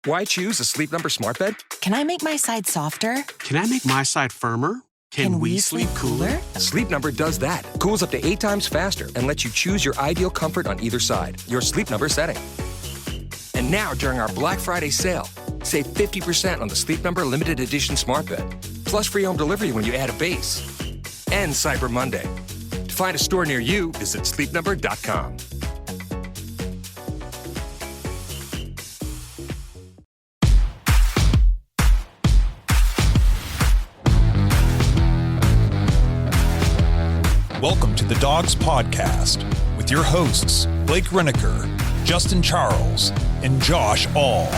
Why choose a Sleep Number smart bed? Can I make my side softer? Can I make my side firmer? Can we sleep cooler? Sleep Number does that. Cools up to 8 times faster and lets you choose your ideal comfort on either side. Your Sleep Number setting. And now, during our Black Friday sale, save 50% on the Sleep Number limited edition smart bed. Plus free home delivery when you add a base. And Cyber Monday. To find a store near you, visit sleepnumber.com. Welcome to the Dogs Podcast with your hosts, Blake Reneker, Justin Charles, and Josh All.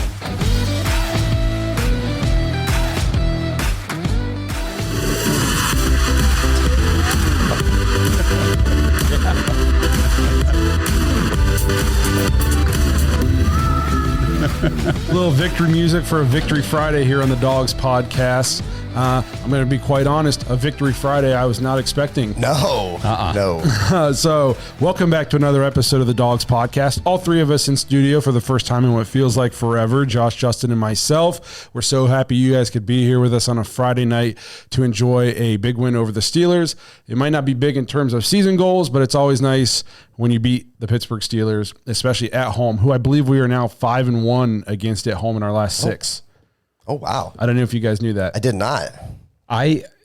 Little victory music for a Victory Friday here on the Dogs Podcast. I'm going to be quite honest, a Victory Friday I was not expecting. No. So welcome back to another episode of the Dogs Podcast. All three of us in studio for the first time in what feels like forever. Josh, Justin, and myself. We're so happy you guys could be here with us on a Friday night to enjoy a big win over the Steelers. It might not be big in terms of season goals, but it's always nice when you beat the Pittsburgh Steelers, especially at home, who I believe we are now 5-1 against at home in our last 6. Oh, wow. I don't know if you guys knew that. I did not.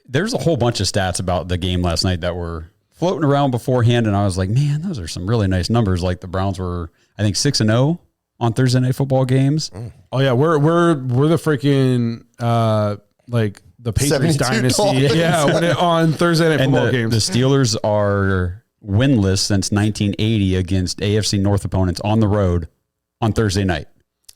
There's a whole bunch of stats about the game last night that were floating around beforehand, and I was like, man, those are some really nice numbers. Like the Browns were, I think, 6-0 on Thursday night football games. Oh yeah, we're the freaking like the Patriots dynasty. Dolphins. Yeah, on Thursday night football games. The Steelers are winless since 1980 against AFC North opponents on the road on Thursday night.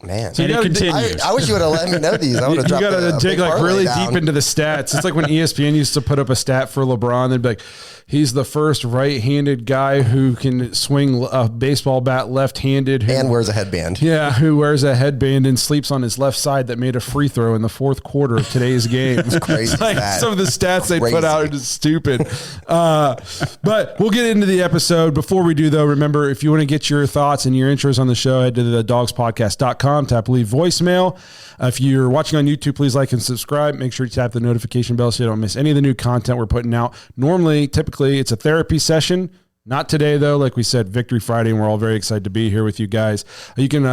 Man, So and it continues. I wish you would have let me know these. I would have You dropped got to dig like really down. deep into the stats. It's like when ESPN used to put up a stat for LeBron. They'd be like, he's the first right-handed guy who can swing a baseball bat left-handed. And wears a headband. Yeah, who wears a headband and sleeps on his left side that made a free throw in the fourth quarter of today's game. It's crazy like stat. some of the stats they put out are just stupid. But we'll get into the episode. Before we do, though, remember, if you want to get your thoughts and your intros on the show, head to the dogspodcast.com, tap leave voicemail. If you're watching on YouTube, please like and subscribe. Make sure you tap the notification bell so you don't miss any of the new content we're putting out. Typically, it's a therapy session. Not today, though. Like we said, Victory Friday, and we're all very excited to be here with you guys. You can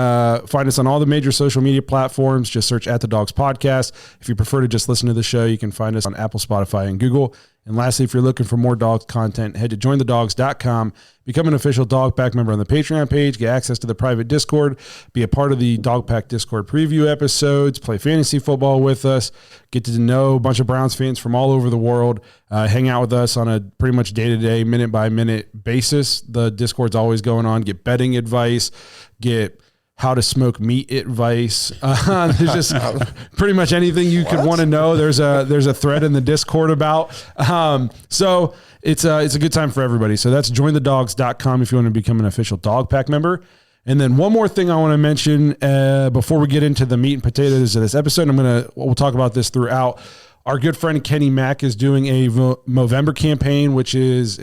find us on all the major social media platforms. Just search at The Dogs Podcast. If you prefer to just listen to the show, you can find us on Apple, Spotify, and Google. And lastly, if you're looking for more dogs content, head to jointhedogs.com. Become an official Dog Pack member on the Patreon page. Get access to the private Discord. Be a part of the Dog Pack Discord preview episodes. Play fantasy football with us. Get to know a bunch of Browns fans from all over the world. Hang out with us on a pretty much day-to-day, minute-by-minute basis. The Discord's always going on. Get betting advice. Get how to smoke meat advice. There's just pretty much anything you could want to know. There's a thread in the Discord about. So it's a good time for everybody. So that's jointhedogs.com if you want to become an official Dog Pack member. And then one more thing I want to mention before we get into the meat and potatoes of this episode. We'll talk about this throughout. Our good friend Kenny Mack is doing a Movember campaign, which is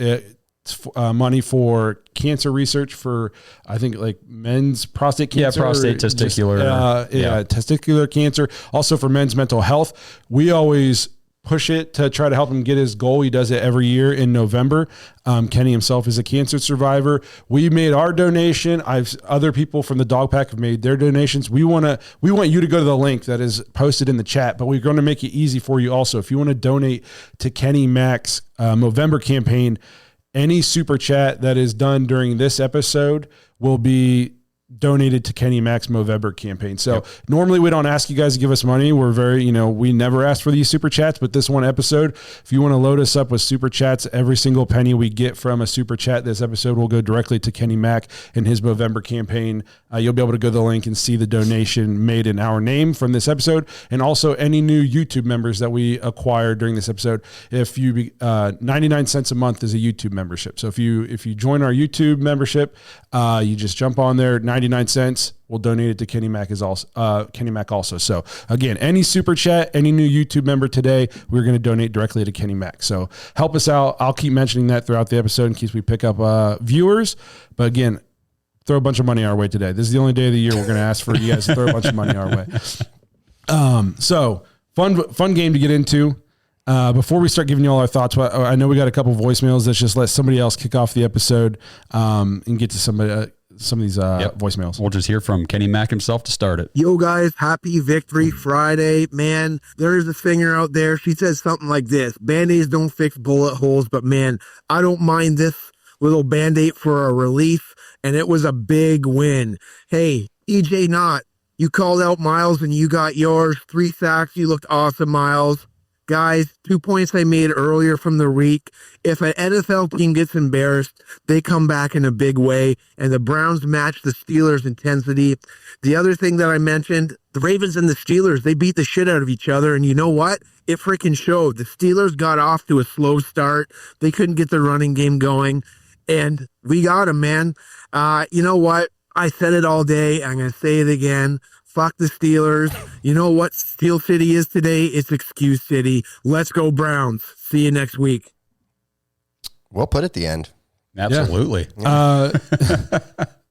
money for cancer research for, I think, like men's prostate cancer. Yeah, prostate, testicular. Testicular cancer. Also for men's mental health. We always push it to try to help him get his goal. He does it every year in November. Kenny himself is a cancer survivor. We made our donation. Other people from the Dog Pack have made their donations. We want you to go to the link that is posted in the chat, but we're going to make it easy for you also. If you want to donate to Kenny Mack's Movember campaign, any super chat that is done during this episode will be donated to Kenny Mack's Movember campaign. So normally we don't ask you guys to give us money. We're very, we never ask for these super chats, but this one episode, if you want to load us up with super chats, every single penny we get from a super chat this episode will go directly to Kenny Mack and his Movember campaign. You'll be able to go to the link and see the donation made in our name from this episode, and also any new YouTube members that we acquired during this episode. If you 99 cents a month is a YouTube membership. So if you join our YouTube membership, you just jump on there, 99 cents. We'll donate it to Kenny Mack also. So again, any super chat, any new YouTube member today, we're going to donate directly to Kenny Mack. So help us out. I'll keep mentioning that throughout the episode in case we pick up viewers. But again, throw a bunch of money our way today. This is the only day of the year we're going to ask for you guys to throw a bunch of money our way. So fun game to get into. Before we start giving you all our thoughts, I know we got a couple voicemails. Let's just let somebody else kick off the episode and get to some of these voicemails. We'll just hear from Kenny Mack himself to start it. Yo, guys, happy Victory Friday. Man, there is a singer out there. She says something like this: Band-Aids don't fix bullet holes, but man, I don't mind this little Band-Aid for a relief, and it was a big win. Hey, EJ Knott, you called out Miles and you got yours. 3 sacks. You looked awesome, Miles. Guys, 2 points I made earlier from the week. If an NFL team gets embarrassed, they come back in a big way, and the Browns match the Steelers' intensity. The other thing that I mentioned, the Ravens and the Steelers, they beat the shit out of each other, and you know what? It freaking showed. The Steelers got off to a slow start. They couldn't get the running game going, and we got them, man. You know what? I said it all day. I'm going to say it again. Fuck the Steelers. You know what Steel City is today? It's Excuse City. Let's go Browns. See you next week. Well put at the end. Absolutely.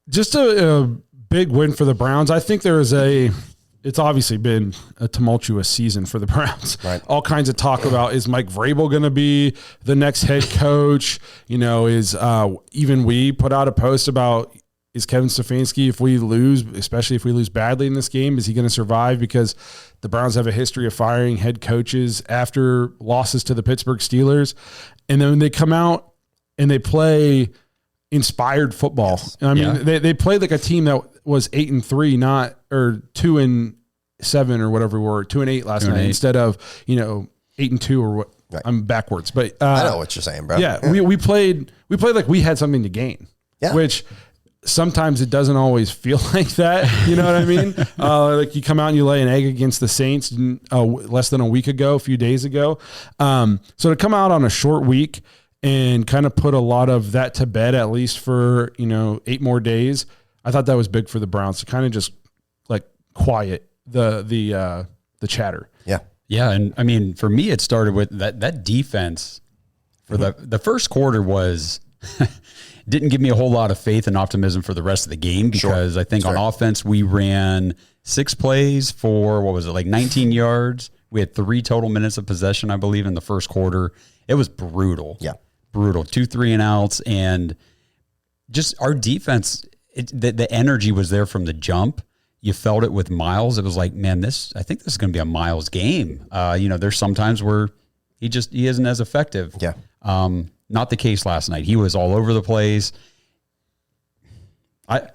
Just a big win for the Browns. I think it's obviously been a tumultuous season for the Browns. Right. All kinds of talk about, is Mike Vrabel going to be the next head coach? Even we put out a post about, is Kevin Stefanski, if we lose, especially if we lose badly in this game, is he going to survive? Because the Browns have a history of firing head coaches after losses to the Pittsburgh Steelers. And then when they come out and they play inspired football. Yes. I mean, they played like a team that was 8-3, or 2-7 or whatever we were, 2-8 last night, instead of 8-2 or what. Right. I'm backwards, but I know what you're saying, bro. Yeah, we played like we had something to gain. Yeah. Which sometimes it doesn't always feel like that. You know what I mean? Like you come out and you lay an egg against the Saints less than a week ago, a few days ago. So to come out on a short week and kind of put a lot of that to bed, at least for 8 more days, I thought that was big for the Browns to kind of just like quiet the chatter. Yeah. Yeah, and I mean, for me, it started with that defense for the first quarter was didn't give me a whole lot of faith and optimism for the rest of the game, because I think on offense we ran 6 plays for, 19 yards. We had 3 total minutes of possession, I believe, in the first quarter. It was brutal. Yeah. Brutal. 2 3-and-outs, and just our defense, the energy was there from the jump. You felt it with Miles. It was like, man, I think this is going to be a Miles game. There's sometimes where he isn't as effective. Yeah. Not the case last night. He was all over the place. The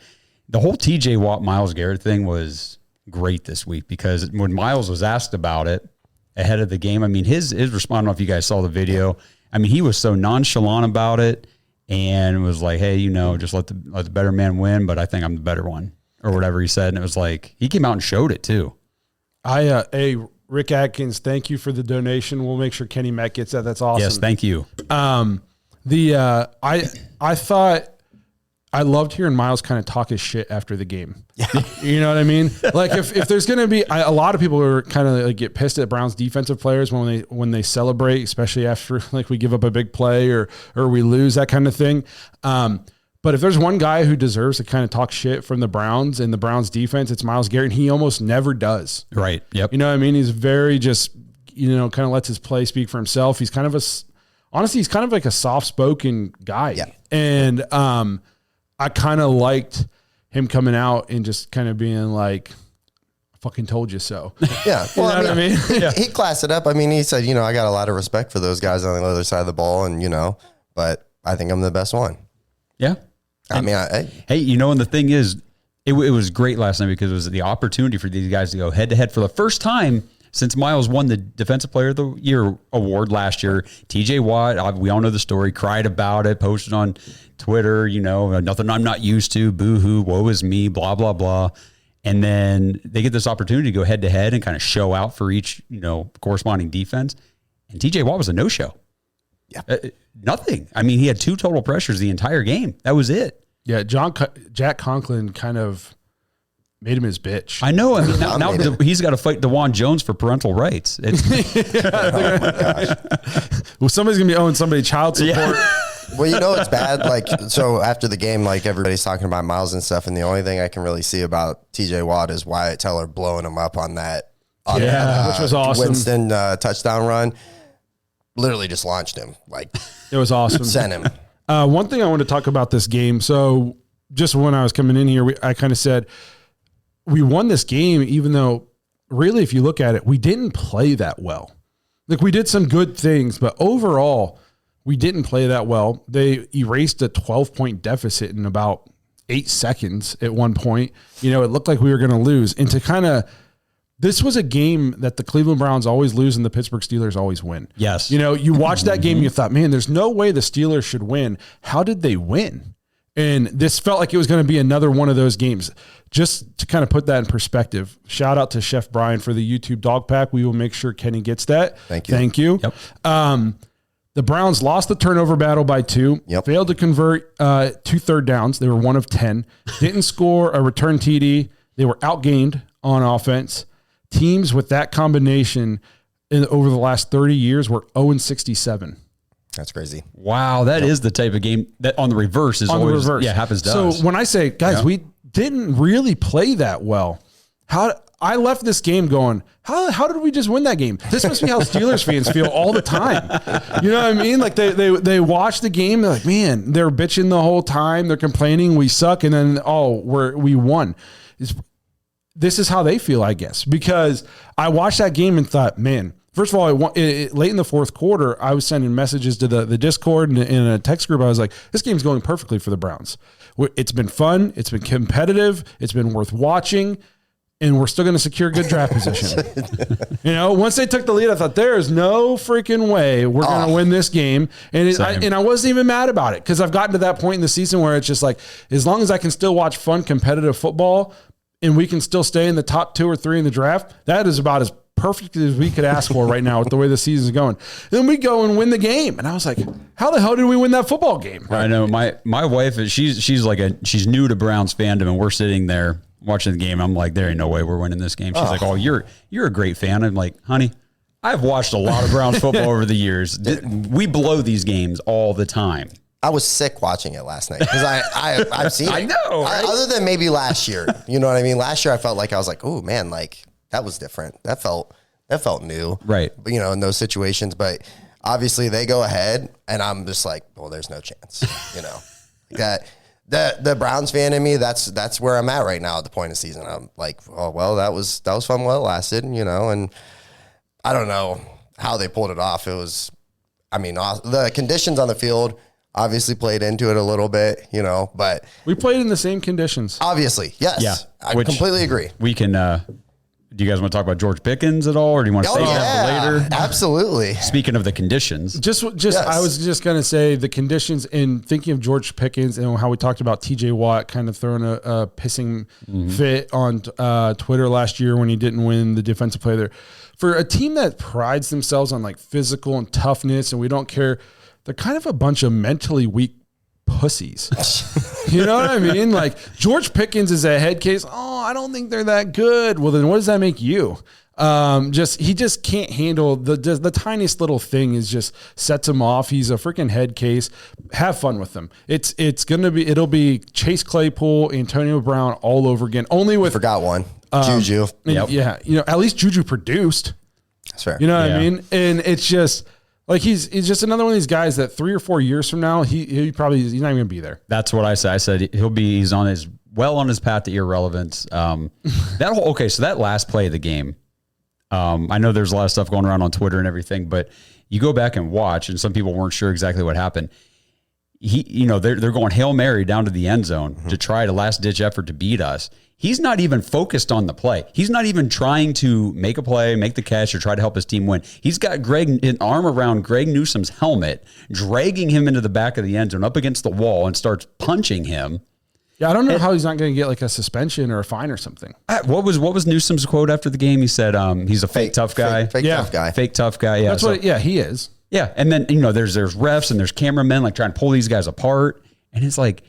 whole TJ Watt, Myles Garrett thing was great this week, because when Myles was asked about it ahead of the game, I mean, his response, I don't know if you guys saw the video. I mean, he was so nonchalant about it and was like, hey, just let the better man win, but I think I'm the better one, or whatever he said. And it was like, he came out and showed it too. Rick Atkins, thank you for the donation. We'll make sure Kenny Mack gets that. That's awesome. Yes, thank you. I thought I loved hearing Miles kind of talk his shit after the game. Yeah. You know what I mean? Like if there's going to be a lot of people are kind of like get pissed at Browns defensive players when they celebrate, especially after like we give up a big play or we lose, that kind of thing. But if there's one guy who deserves to kind of talk shit from the Browns and the Browns defense, it's Myles Garrett. And he almost never does. Right. Yep. You know what I mean? He's very just, kind of lets his play speak for himself. He's kind of he's kind of like a soft-spoken guy. Yeah. And I kind of liked him coming out and just kind of being like, I fucking told you so. Yeah. Well, I mean? He classed it up. I mean, he said, I got a lot of respect for those guys on the other side of the ball, and, but I think I'm the best one. Yeah. And the thing is, it was great last night because it was the opportunity for these guys to go head to head for the first time since Miles won the Defensive Player of the Year award last year. TJ Watt, we all know the story, cried about it, posted on Twitter, nothing I'm not used to, boo-hoo, woe is me, blah, blah, blah. And then they get this opportunity to go head to head and kind of show out for each, corresponding defense. And TJ Watt was a no-show. Yeah. Nothing. I mean, he had 2 total pressures the entire game. That was it. Yeah, Jack Conklin kind of made him his bitch. I know. I mean, now he's got to fight DeJuan Jones for parental rights. Oh my gosh. Well, somebody's going to be owing somebody child support. Well, you know it's bad. Like, so after the game, like everybody's talking about Miles and stuff, and the only thing I can really see about TJ Watt is Wyatt Teller blowing him up on that, which was awesome. Winston touchdown run. Literally just launched him. Like, it was awesome. Sent him. One thing I want to talk about this game. So just when I was coming in here, I kind of said we won this game, even though really, if you look at it, we didn't play that well. Like, we did some good things, but overall, we didn't play that well. They erased a 12-point deficit in about 8 seconds at one point. You know, it looked like we were going to lose. And to kind of, this was a game that the Cleveland Browns always lose and the Pittsburgh Steelers always win. Yes. You know, you watch that game and you thought, man, there's no way the Steelers should win. How did they win? And this felt like it was going to be another one of those games. Just to kind of put that in perspective, shout out to Chef Brian for the YouTube dog pack. We will make sure Kenny gets that. Thank you. Thank you. Yep. The Browns lost the turnover battle by 2. Yep. Failed to convert 2 third downs. They were 1 of 10. Didn't score a return TD. They were outgained on offense. Teams with that combination over the last 30 years were 0-67. That's crazy. Wow, that is the type of game that on the reverse is On always the reverse. happens to us. So when I say, guys, we didn't really play that well. I left this game going, how did we just win that game? This must be how Steelers fans feel all the time. You know what I mean? Like they watch the game, they're like, man, they're bitching the whole time, they're complaining, we suck, and then we won. This is how they feel, I guess, because I watched that game and thought, man. First of all, late in the fourth quarter, I was sending messages to the Discord and in a text group. I was like, this game's going perfectly for the Browns. It's been fun. It's been competitive. It's been worth watching. And we're still going to secure good draft position. You know, once they took the lead, I thought, there is no freaking way we're going to win this game. And I wasn't even mad about it because I've gotten to that point in the season where it's just like, as long as I can still watch fun, competitive football and we can still stay in the top 2 or 3 in the draft, that is about as perfect as we could ask for right now with the way the season's going. Then we go and win the game. And I was like, how the hell did we win that football game? I know my wife, she's new to Browns fandom, and we're sitting there watching the game. I'm like, there ain't no way we're winning this game. She's like, oh, you're a great fan. I'm like, honey, I've watched a lot of Browns football over the years. We blow these games all the time. I was sick watching it last night because I've seen it. I know. Right? Other than maybe last year, you know what I mean? Last year I felt like I was like, oh man, like that was different. That felt new. Right. You know, in those situations. But obviously they go ahead and I'm just like, well, there's no chance. You know. The Browns fan in me, that's where I'm at right now at the point of season. I'm like, oh well, that was fun while it lasted, you know, and I don't know how they pulled it off. It was, I mean, the conditions on the field obviously played into it a little bit, you know, but we played in the same conditions. Obviously, yes. Yeah, I completely agree. We can. Do you guys want to talk about George Pickens at all, or do you want to save that for later? Absolutely. Speaking of the conditions, just yes. I was just going to say the conditions in thinking of George Pickens and how we talked about TJ Watt kind of throwing a pissing fit on Twitter last year when he didn't win the defensive player there. For a team that prides themselves on like physical and toughness, and we don't care, they're kind of a bunch of mentally weak pussies. You know what I mean? Like George Pickens is a head case. Oh, I don't think they're that good. Well, then what does that make you? He just can't handle the tiniest little thing is just sets him off. He's a freaking head case. Have fun with him. It'll be Chase Claypool, Antonio Brown all over again. Only with forgot one. Juju. Yep. Yeah. You know, at least Juju produced. That's fair. You know what I mean? And it's just like he's just another one of these guys that 3 or 4 years from now he's not even gonna be there. That's what I said. I said he's on his path to irrelevance. So that last play of the game, I know there's a lot of stuff going around on Twitter and everything, but you go back and watch, and some people weren't sure exactly what happened. They're going Hail Mary down to the end zone to try to last ditch effort to beat us. He's not even focused on the play. He's not even trying to make a play, make the catch, or try to help his team win. He's got an arm around Greg Newsome's helmet, dragging him into the back of the end zone up against the wall and starts punching him. Yeah, I don't know how he's not going to get like a suspension or a fine or something. What was Newsome's quote after the game? He said he's a fake tough guy. Fake tough guy. Fake tough guy. Yeah, he is. Yeah, and then there's refs and there's cameramen like trying to pull these guys apart, and it's like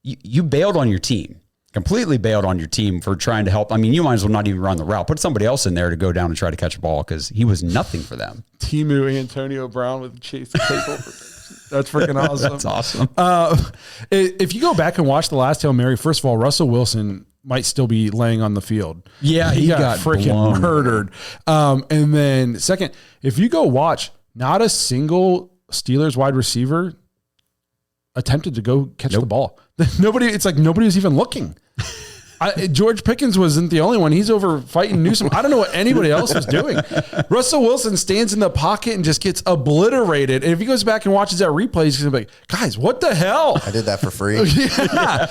you bailed on your team. Completely bailed on your team for trying to help. I mean, you might as well not even run the route. Put somebody else in there to go down and try to catch a ball because he was nothing for them. Timu Antonio Brown with Chase Claypool. That's freaking awesome. That's awesome. If you go back and watch the last Hail Mary, first of all, Russell Wilson might still be laying on the field. Yeah, he got freaking blown. murdered. And then second, if you go watch, not a single Steelers wide receiver attempted to go catch the ball. It's like nobody was even looking. George Pickens wasn't the only one. He's over fighting Newsom. I don't know what anybody else was doing. Russell Wilson stands in the pocket and just gets obliterated. And if he goes back and watches that replay, he's going to be like, guys, what the hell? I did that for free. Yeah.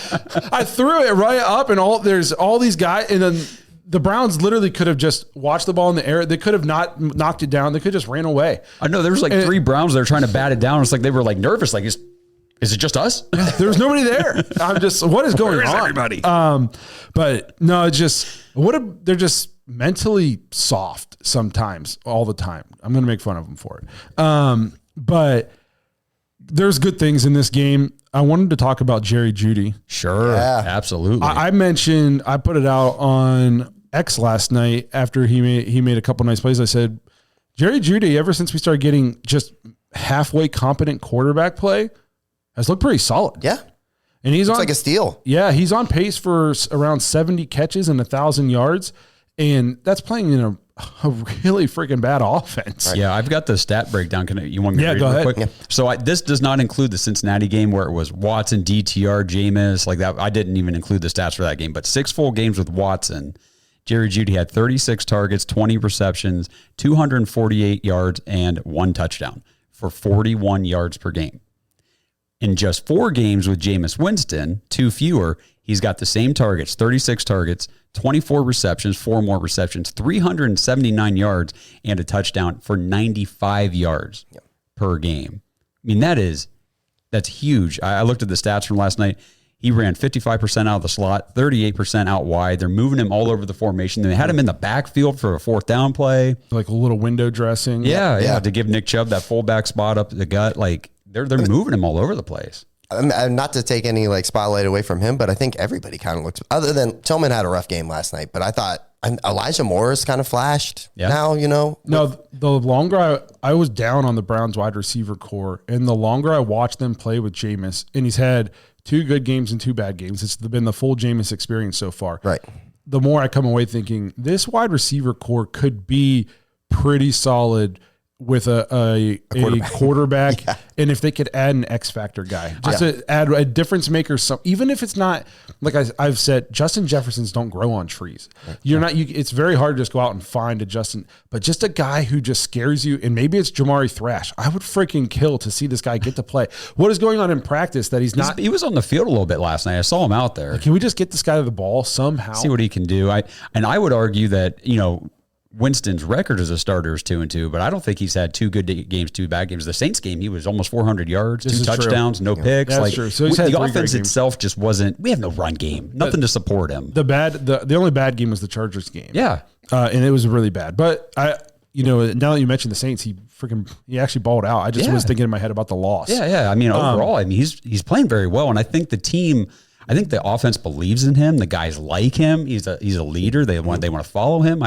I threw it right up and there's all these guys. And then the Browns literally could have just watched the ball in the air. They could have not knocked it down. They could have just ran away. I know there was like 3 Browns there trying to bat it down. It's like they were like nervous. Like, is it just us? There was nobody there. I'm just, what is going on? Everybody? But no, it's just, they're just mentally soft sometimes, all the time. I'm going to make fun of them for it. But there's good things in this game. I wanted to talk about Jerry Jeudy. Sure. Yeah. Absolutely. I put it out on X last night after he made a couple nice plays. I said, Jerry Jeudy, ever since we started getting just halfway competent quarterback play, has looked pretty solid. Yeah. And he's like a steal. Yeah. He's on pace for around 70 catches and 1,000 yards. And that's playing in a really freaking bad offense. Right. Yeah. I've got the stat breakdown. You want me to read go it real ahead. quick? Yeah. So this does not include the Cincinnati game where it was Watson, DTR, Jameis, like that. I didn't even include the stats for that game, but 6 full games with Watson. Jerry Jeudy had 36 targets, 20 receptions, 248 yards, and 1 touchdown for 41 yards per game. In just 4 games with Jameis Winston, 2 fewer, he's got the same targets, 36 targets, 24 receptions, 4 more receptions, 379 yards, and a touchdown for 95 yards per game. I mean, that's huge. I looked at the stats from last night. He ran 55% out of the slot, 38% out wide. They're moving him all over the formation. They had him in the backfield for a 4th down play. Like a little window dressing. Yeah, to give Nick Chubb that fullback spot up the gut. Like, they're moving him all over the place. Not to take any spotlight away from him, but I think everybody kind of looks, other than Tillman had a rough game last night, but I thought Elijah Moore's kind of flashed now, No, the longer I was down on the Browns wide receiver core, and the longer I watched them play with Jameis, and he's had 2 good games and 2 bad games. It's been the full Jameis experience so far. Right. The more I come away thinking this wide receiver core could be pretty solid with a quarterback. And if they could add an X factor guy, just to add a difference maker, even if it's not, like I've said, Justin Jeffersons don't grow on trees. It's very hard to just go out and find a Justin, but just a guy who just scares you. And maybe it's Jamari Thrash. I would freaking kill to see this guy get to play. What is going on in practice that he's not? He was on the field a little bit last night. I saw him out there. Can we just get this guy to the ball somehow? See what he can do. I would argue that, Winston's record as a starter is 2-2, but I don't think he's had 2 good games, 2 bad games. The Saints game, he was almost 400 yards, 2 touchdowns, no picks. That's true. So he's had the 3 offense itself just wasn't. We have no run game, nothing to support him. The only bad game was the Chargers game. Yeah, and it was really bad. But now that you mentioned the Saints, he actually balled out. I just was thinking in my head about the loss. Yeah. I mean, overall, he's playing very well, and I think the offense believes in him. The guys like him. He's a leader. They want to follow him.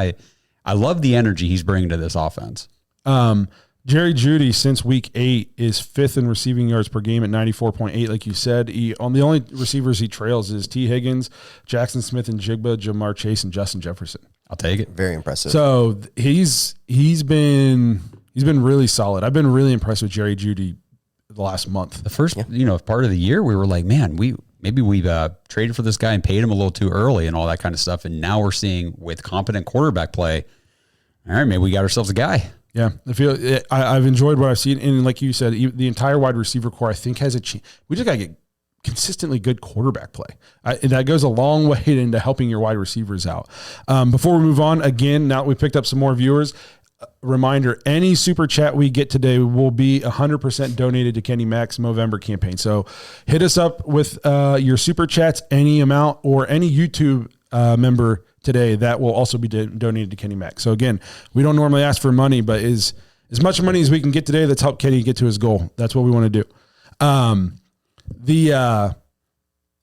I love the energy he's bringing to this offense. Jerry Jeudy, since week 8, is 5th in receiving yards per game at 94.8. Like you said, on the only receivers he trails is T. Higgins, Jackson Smith and Jigba, Jamar Chase, and Justin Jefferson. I'll take it. Very impressive. So he's been really solid. I've been really impressed with Jerry Jeudy the last month. The first part of the year, we were like, man, maybe we've traded for this guy and paid him a little too early and all that kind of stuff. And now we're seeing with competent quarterback play, all right, maybe we got ourselves a guy. Yeah, I've enjoyed what I've seen. And like you said, the entire wide receiver core, I think, has a chance. We just got to get consistently good quarterback play. And that goes a long way into helping your wide receivers out. Before we move on, again, now that we picked up some more viewers, reminder, any super chat we get today will be 100% donated to Kenny Mack's Movember campaign. So hit us up with your super chats, any amount, or any YouTube member today that will also be donated to Kenny Mack. So again, we don't normally ask for money, but as much money as we can get today, that's help Kenny get to his goal. That's what we want to do.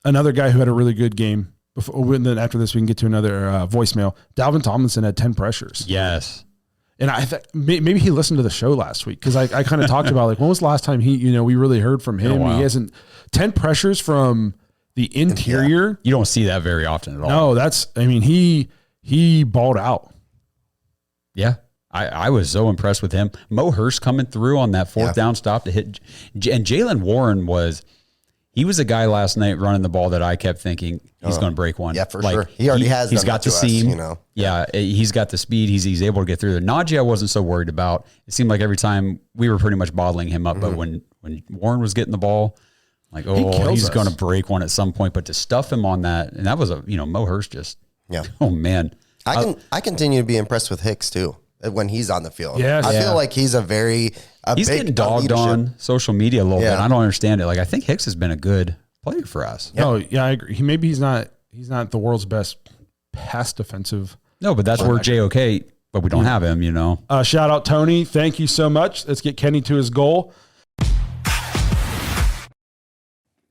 Another guy who had a really good game before, then after this we can get to another voicemail. Dalvin Tomlinson had 10 pressures. Yes. And I maybe he listened to the show last week because I kind of talked about like when was the last time we really heard from him. He hasn't 10 pressures from the interior. Yeah. You don't see that very often at No, all. he balled out. Yeah. I was so impressed with him. Mo Hurst coming through on that fourth down stop to hit. And Jalen Warren he was a guy last night running the ball that I kept thinking he's going to break one. Yeah, for sure. He already has. He's got the seam. Yeah, he's got the speed. He's able to get through there. Najee, I wasn't so worried about. It seemed like every time we were pretty much bottling him up. But when Warren was getting the ball, like, he's going to break one at some point. But to stuff him on that, and that was Mo Hurst just. Yeah. Oh man. I continue to be impressed with Hicks too when he's on the field. Yes. I feel like he's he's getting dogged on social media a little bit. I don't understand it. Like I think Hicks has been a good player for us. Yeah. Oh yeah, I agree. He's not the world's best pass defensive. No, but that's where JOK, but we don't have him, Shout out Tony. Thank you so much. Let's get Kenny to his goal.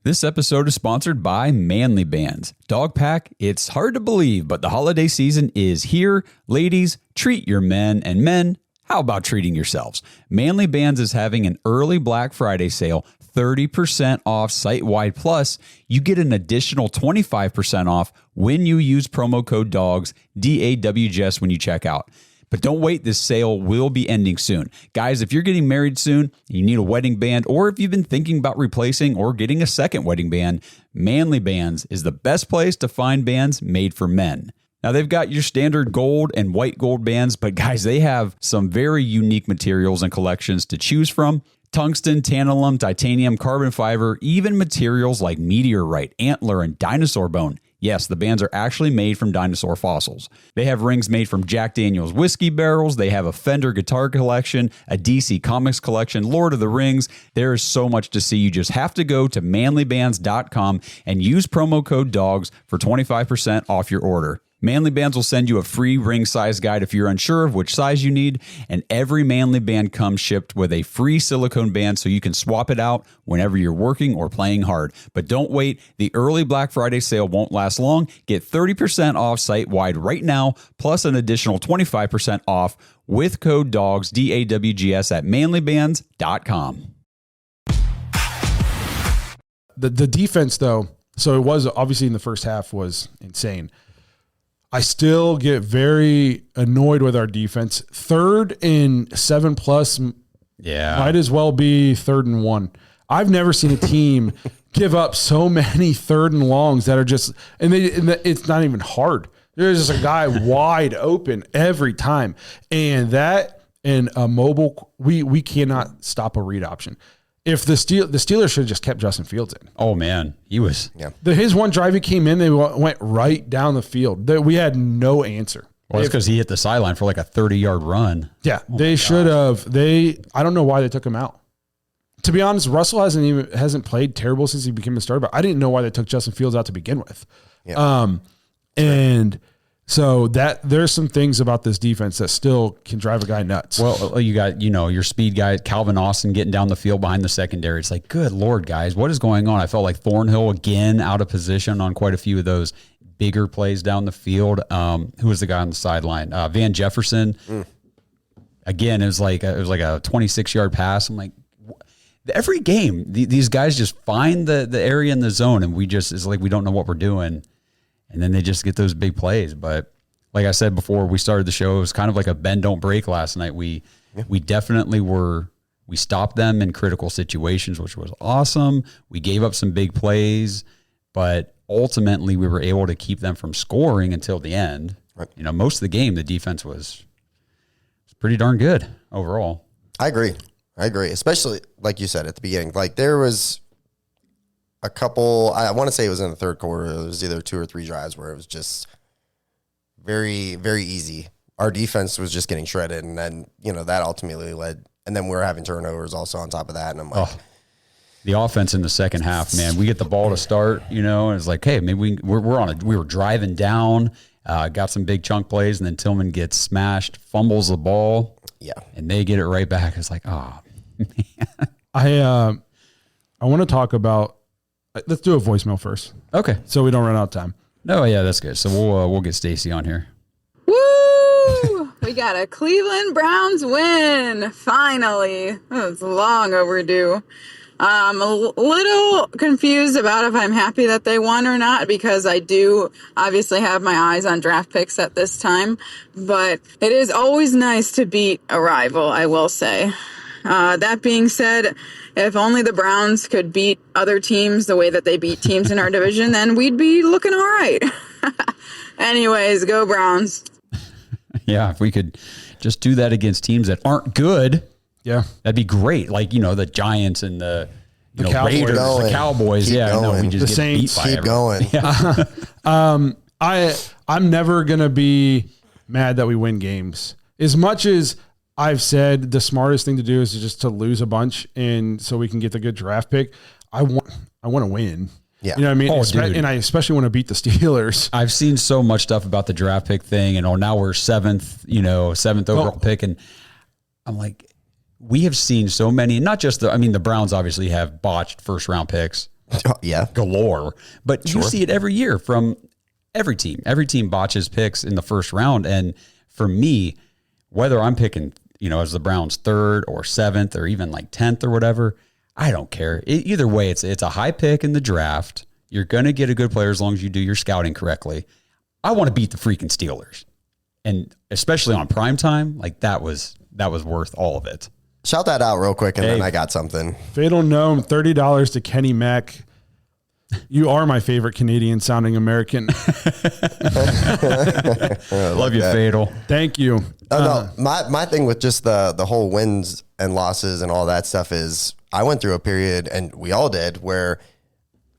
This episode is sponsored by Manly Bands. Dog Pack, it's hard to believe, but the holiday season is here. Ladies, treat your men, and men, how about treating yourselves? Manly Bands is having an early Black Friday sale, 30% off site-wide, plus you get an additional 25% off when you use promo code DAWGS, DAWGS, when you check out. But don't wait, this sale will be ending soon. Guys, if you're getting married soon, you need a wedding band, or if you've been thinking about replacing or getting a second wedding band, Manly Bands is the best place to find bands made for men. Now, they've got your standard gold and white gold bands, but guys, they have some very unique materials and collections to choose from. Tungsten, tantalum, titanium, carbon fiber, even materials like meteorite, antler, and dinosaur bone. Yes, the bands are actually made from dinosaur fossils. They have rings made from Jack Daniel's whiskey barrels. They have a Fender guitar collection, a DC Comics collection, Lord of the Rings. There is so much to see. You just have to go to manlybands.com and use promo code DAWGS for 25% off your order. Manly Bands will send you a free ring size guide if you're unsure of which size you need, and every Manly Band comes shipped with a free silicone band so you can swap it out whenever you're working or playing hard. But don't wait, the early Black Friday sale won't last long. Get 30% off site-wide right now, plus an additional 25% off with code DAWGS, DAWGS at manlybands.com. The defense, though, so it was obviously in the first half was insane. I still get very annoyed with our defense. 3rd and 7+, might as well be 3rd and 1. I've never seen a team give up so many 3rd and longs that are just, and it's not even hard. There's just a guy wide open every time, and that and a mobile, we cannot stop a read option. If the Steelers should have just kept Justin Fields in. Oh man, he was. Yeah. His one drive he came in, they went right down the field. We had no answer. Well, that's because he hit the sideline for like a 30-yard run. Yeah, they should have. I don't know why they took him out. To be honest, Russell hasn't played terrible since he became a starter, but I didn't know why they took Justin Fields out to begin with. Yeah. And so there's some things about this defense that still can drive a guy nuts. Well, you got, your speed guy, Calvin Austin, getting down the field behind the secondary. It's like, good Lord, guys, what is going on? I felt like Thornhill again out of position on quite a few of those bigger plays down the field. Who was the guy on the sideline? Van Jefferson. Again, it was like a 26-yard pass. I'm like, every game, these guys just find the area in the zone, and it's like we don't know what we're doing. And then they just get those big plays. But like I said before we started the show, it was kind of like a bend, don't break last night. We definitely we stopped them in critical situations, which was awesome. We gave up some big plays, but ultimately we were able to keep them from scoring until the end. Right. Most of the game, the defense was pretty darn good overall. I agree. Especially like you said at the beginning, like there was a couple, I want to say it was in the third quarter. It was either 2 or 3 drives where it was just very, very easy. Our defense was just getting shredded. And then, that ultimately led, and then we were having turnovers also on top of that. And I'm like, the offense in the second half, man, we get the ball to start, and it's like, hey, maybe we were driving down, got some big chunk plays, and then Tillman gets smashed, fumbles the ball. Yeah. And they get it right back. It's like, oh man. I want to talk about, let's do a voicemail first. Okay. So we don't run out of time. No, yeah, that's good. So we'll get Stacy on here. Woo! We got a Cleveland Browns win. Finally. It was long overdue. I'm a little confused about if I'm happy that they won or not, because I do obviously have my eyes on draft picks at this time. But it is always nice to beat a rival, I will say. That being said, if only the Browns could beat other teams the way that they beat teams in our division, then we'd be looking all right. Anyways, go Browns. Yeah, if we could just do that against teams that aren't good, yeah, that'd be great. Like, the Giants and the Cowboys. Raiders, the Cowboys. Keep going. We just The get Saints. beat by Keep going. Yeah. I'm never gonna be mad that we win games. As much as I've said the smartest thing to do is just to lose a bunch, and so we can get the good draft pick. I want to win. Yeah. You know what I mean? Oh, dude. And I especially want to beat the Steelers. I've seen so much stuff about the draft pick thing, and now we're seventh overall pick, and I'm like, we have seen so many, not just the Browns obviously have botched first round picks, Yeah. galore, but you see it every year from every team. Every team botches picks in the first round, and for me, whether I'm picking as the Browns 3rd or 7th or even like 10th or whatever, I don't care. Either way, it's a high pick in the draft. You're going to get a good player as long as you do your scouting correctly. I want to beat the freaking Steelers. And especially on prime time, like that was worth all of it. Shout that out real quick, and then I got something. Fatal Gnome, $30 to Kenny Mack. You are my favorite Canadian sounding American. Love you, Fatal. Thank you. No, my thing with just the whole wins and losses and all that stuff is I went through a period, and we all did, where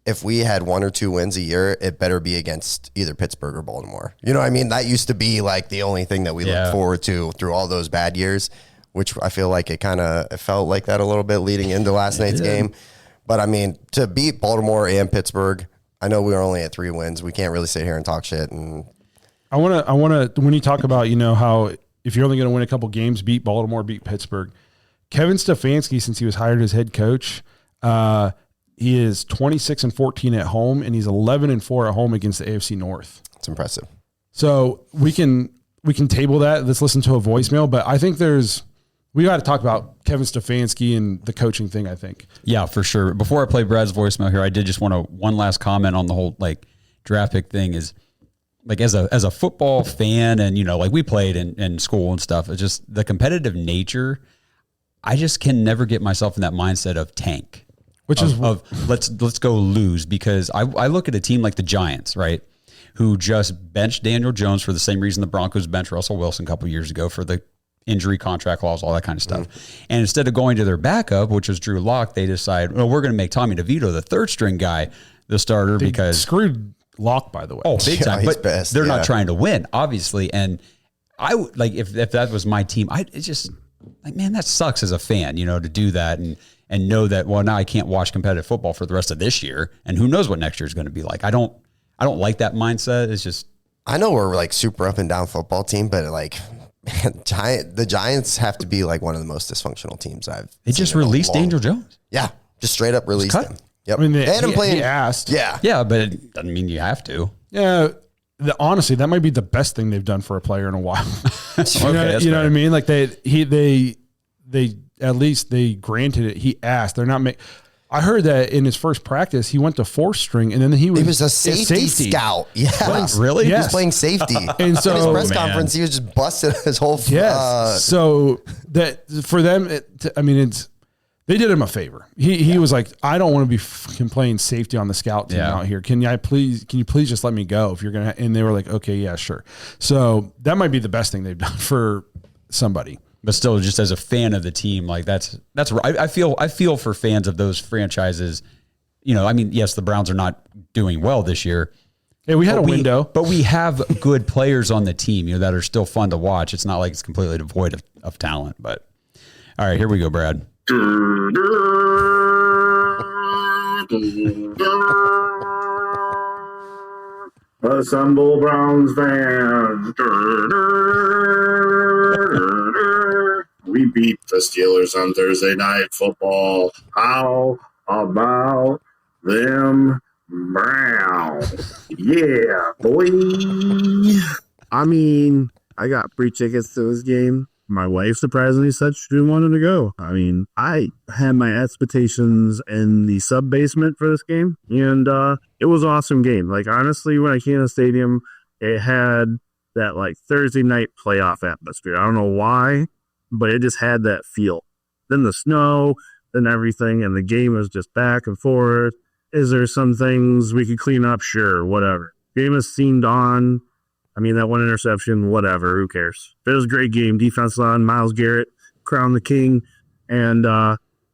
if we had 1 or 2 wins a year, it better be against either Pittsburgh or Baltimore. You know what I mean? That used to be like the only thing that we looked forward to through all those bad years, which I feel like it felt like that a little bit leading into last night's game. But I mean, to beat Baltimore and Pittsburgh, I know we were only at 3 wins. We can't really sit here and talk shit. And I want to, when you talk about, how if you're only going to win a couple games, beat Baltimore, beat Pittsburgh, Kevin Stefanski, since he was hired as head coach, he is 26-14 at home, and he's 11-4 at home against the AFC North. it's impressive. So we can table that. Let's listen to a voicemail, but I think we got to talk about Kevin Stefanski and the coaching thing, I think. Yeah, for sure. Before I play Brad's voicemail here, I did just want one last comment on the whole draft pick thing is as a football fan, and we played in school and stuff. It's just the competitive nature. I just can never get myself in that mindset of tank, let's go lose, because I look at a team like the Giants, right, who just benched Daniel Jones for the same reason the Broncos benched Russell Wilson a couple years ago, for the injury, contract clause, all that kind of stuff. And instead of going to their backup, which was Drew Lock, they decide, well, we're going to make Tommy DeVito, the third string guy, the starter, because screwed Lock, by the way. Oh, big time. But best, they're not trying to win, obviously. And I would if that was my team, it's just man, that sucks as a fan, to do that and know that, well, now I can't watch competitive football for the rest of this year, and who knows what next year is going to be like. I don't like that mindset. It's just, I know we're super up and down football team, but the Giants have to be one of the most dysfunctional teams They just released Daniel Jones. Yeah, just straight up released him. Yep. I mean, they had him playing. He asked. Yeah, but it doesn't mean you have to. Yeah. Honestly, that might be the best thing they've done for a player in a while. You know what I mean? Like they at least they granted it. He asked. They're not I heard that in his first practice, he went to 4th string, and then he was a safety scout. Yeah, really? He was playing safety. And so in his press conference, he was just busted his whole. So that for them, they did him a favor. He was like, I don't want to be playing safety on the scout team out here. Can you please just let me go if you're gonna? And they were like, okay, yeah, sure. So that might be the best thing they've done for somebody. But still, just as a fan of the team, that's I feel for fans of those franchises. Yes, the Browns are not doing well this year. Yeah, we had a window, but we have good players on the team, that are still fun to watch. It's not like it's completely devoid of talent. But all right, here we go, Brad. Assemble Browns fans. We beat the Steelers on Thursday Night Football. How about them Browns? Yeah, boy. I mean, I got free tickets to this game. My wife surprisingly said she didn't want to go. I mean, I had my expectations in the sub basement for this game, and it was an awesome game. Like, honestly, when I came to the stadium, it had that like Thursday night playoff atmosphere. I don't know why, but it just had that feel. Then the snow and everything, and the game was just back and forth. Is there some things we could clean up? Sure, whatever. Game has seemed on. I mean, that one interception, whatever, who cares? It was a great game. Defense on, Myles Garrett, crowned the king. And,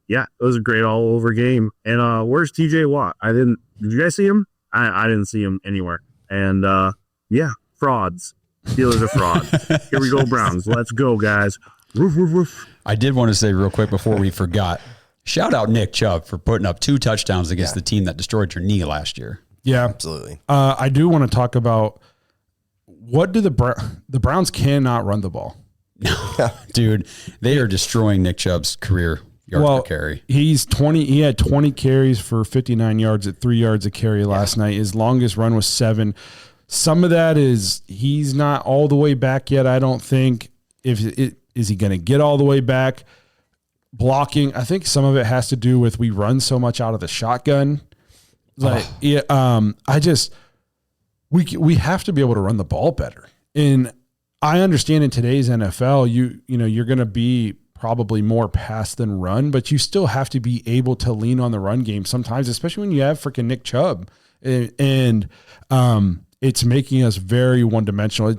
yeah, it was a great all-over game. And where's TJ Watt? Did you guys see him? I didn't see him anywhere. And, yeah, frauds. Steelers are frauds. Here we go, Browns. Let's go, guys. Woof, woof, woof. I did want to say real quick before we forgot, shout out Nick Chubb for putting up 2 touchdowns against the team that destroyed your knee last year. Yeah. Absolutely. I do want to talk about what do the Browns cannot run the ball. Dude, they are destroying Nick Chubb's career yards per carry. He had 20 carries for 59 yards at 3 yards a carry last night. His longest run was 7. Some of that is he's not all the way back yet, I don't think. Is he going to get all the way back? Blocking, I think some of it has to do with we run so much out of the shotgun. Like, we have to be able to run the ball better. And I understand in today's NFL, you're going to be probably more pass than run, but you still have to be able to lean on the run game sometimes, especially when you have freaking Nick Chubb. And it's making us very one-dimensional.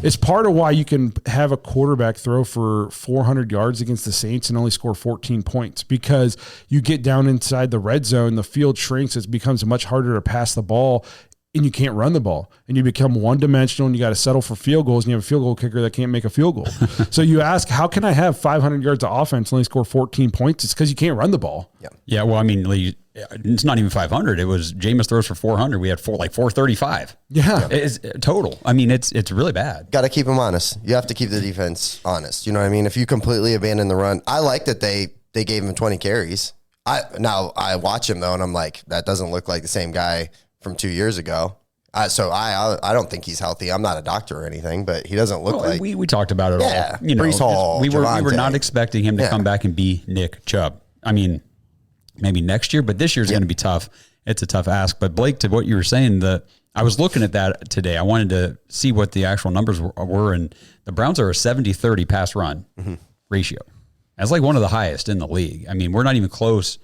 It's part of why you can have a quarterback throw for 400 yards against the Saints and only score 14 points, because you get down inside the red zone, the field shrinks, it becomes much harder to pass the ball, and you can't run the ball, and you become one-dimensional, and you got to settle for field goals, and you have a field goal kicker that can't make a field goal. So you ask, how can I have 500 yards of offense and only score 14 points? It's because you can't run the ball. Yeah, well, I mean, it's not even 500. It was Jameis throws for 400. We had 435. Yeah. It's total. I mean, it's really bad. Got to keep them honest. You have to keep the defense honest. You know what I mean? If you completely abandon the run, I like that they gave him 20 carries. I watch him though, and I'm like, that doesn't look like the same guy from 2 years ago. So I don't think he's healthy. I'm not a doctor or anything, but he doesn't look like. We talked about it all. You know, Breece Hall, we were not expecting him to come back and be Nick Chubb. I mean, maybe next year, but this year's going to be tough. It's a tough ask. But Blake, to what you were saying, I was looking at that today. I wanted to see what the actual numbers were, and the Browns are a 70-30 pass run ratio. That's like one of the highest in the league. I mean, we're not even close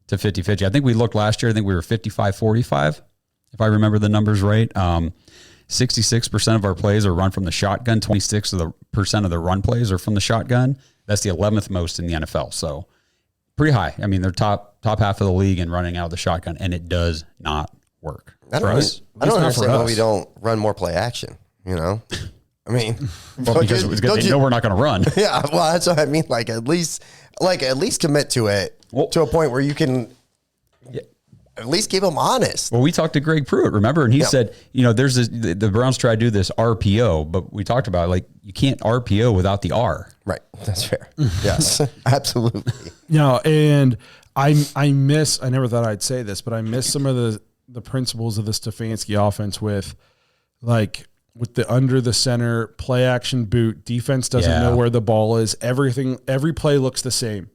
to 50-50. I think we looked last year. I think we were 55-45, if I remember the numbers right. 66% of our plays are run from the shotgun. 26% of the run plays are from the shotgun. That's the 11th most in the NFL. So pretty high. I mean, they're top half of the league in running out of the shotgun, and it does not work. I don't understand why we don't run more play action, you know? I mean, because they know we're not going to run. Yeah, well, that's what I mean. Like at least commit to it to a point where you can at least keep them honest. Well, we talked to Greg Pruitt, remember, and he said, there's the Browns try to do this RPO, but we talked about you can't RPO without the R. Right, that's fair. Yes, absolutely. And I miss. I never thought I'd say this, but I miss some of the principles of the Stefanski offense with the under the center play action boot. Defense doesn't know where the ball is. Every play looks the same.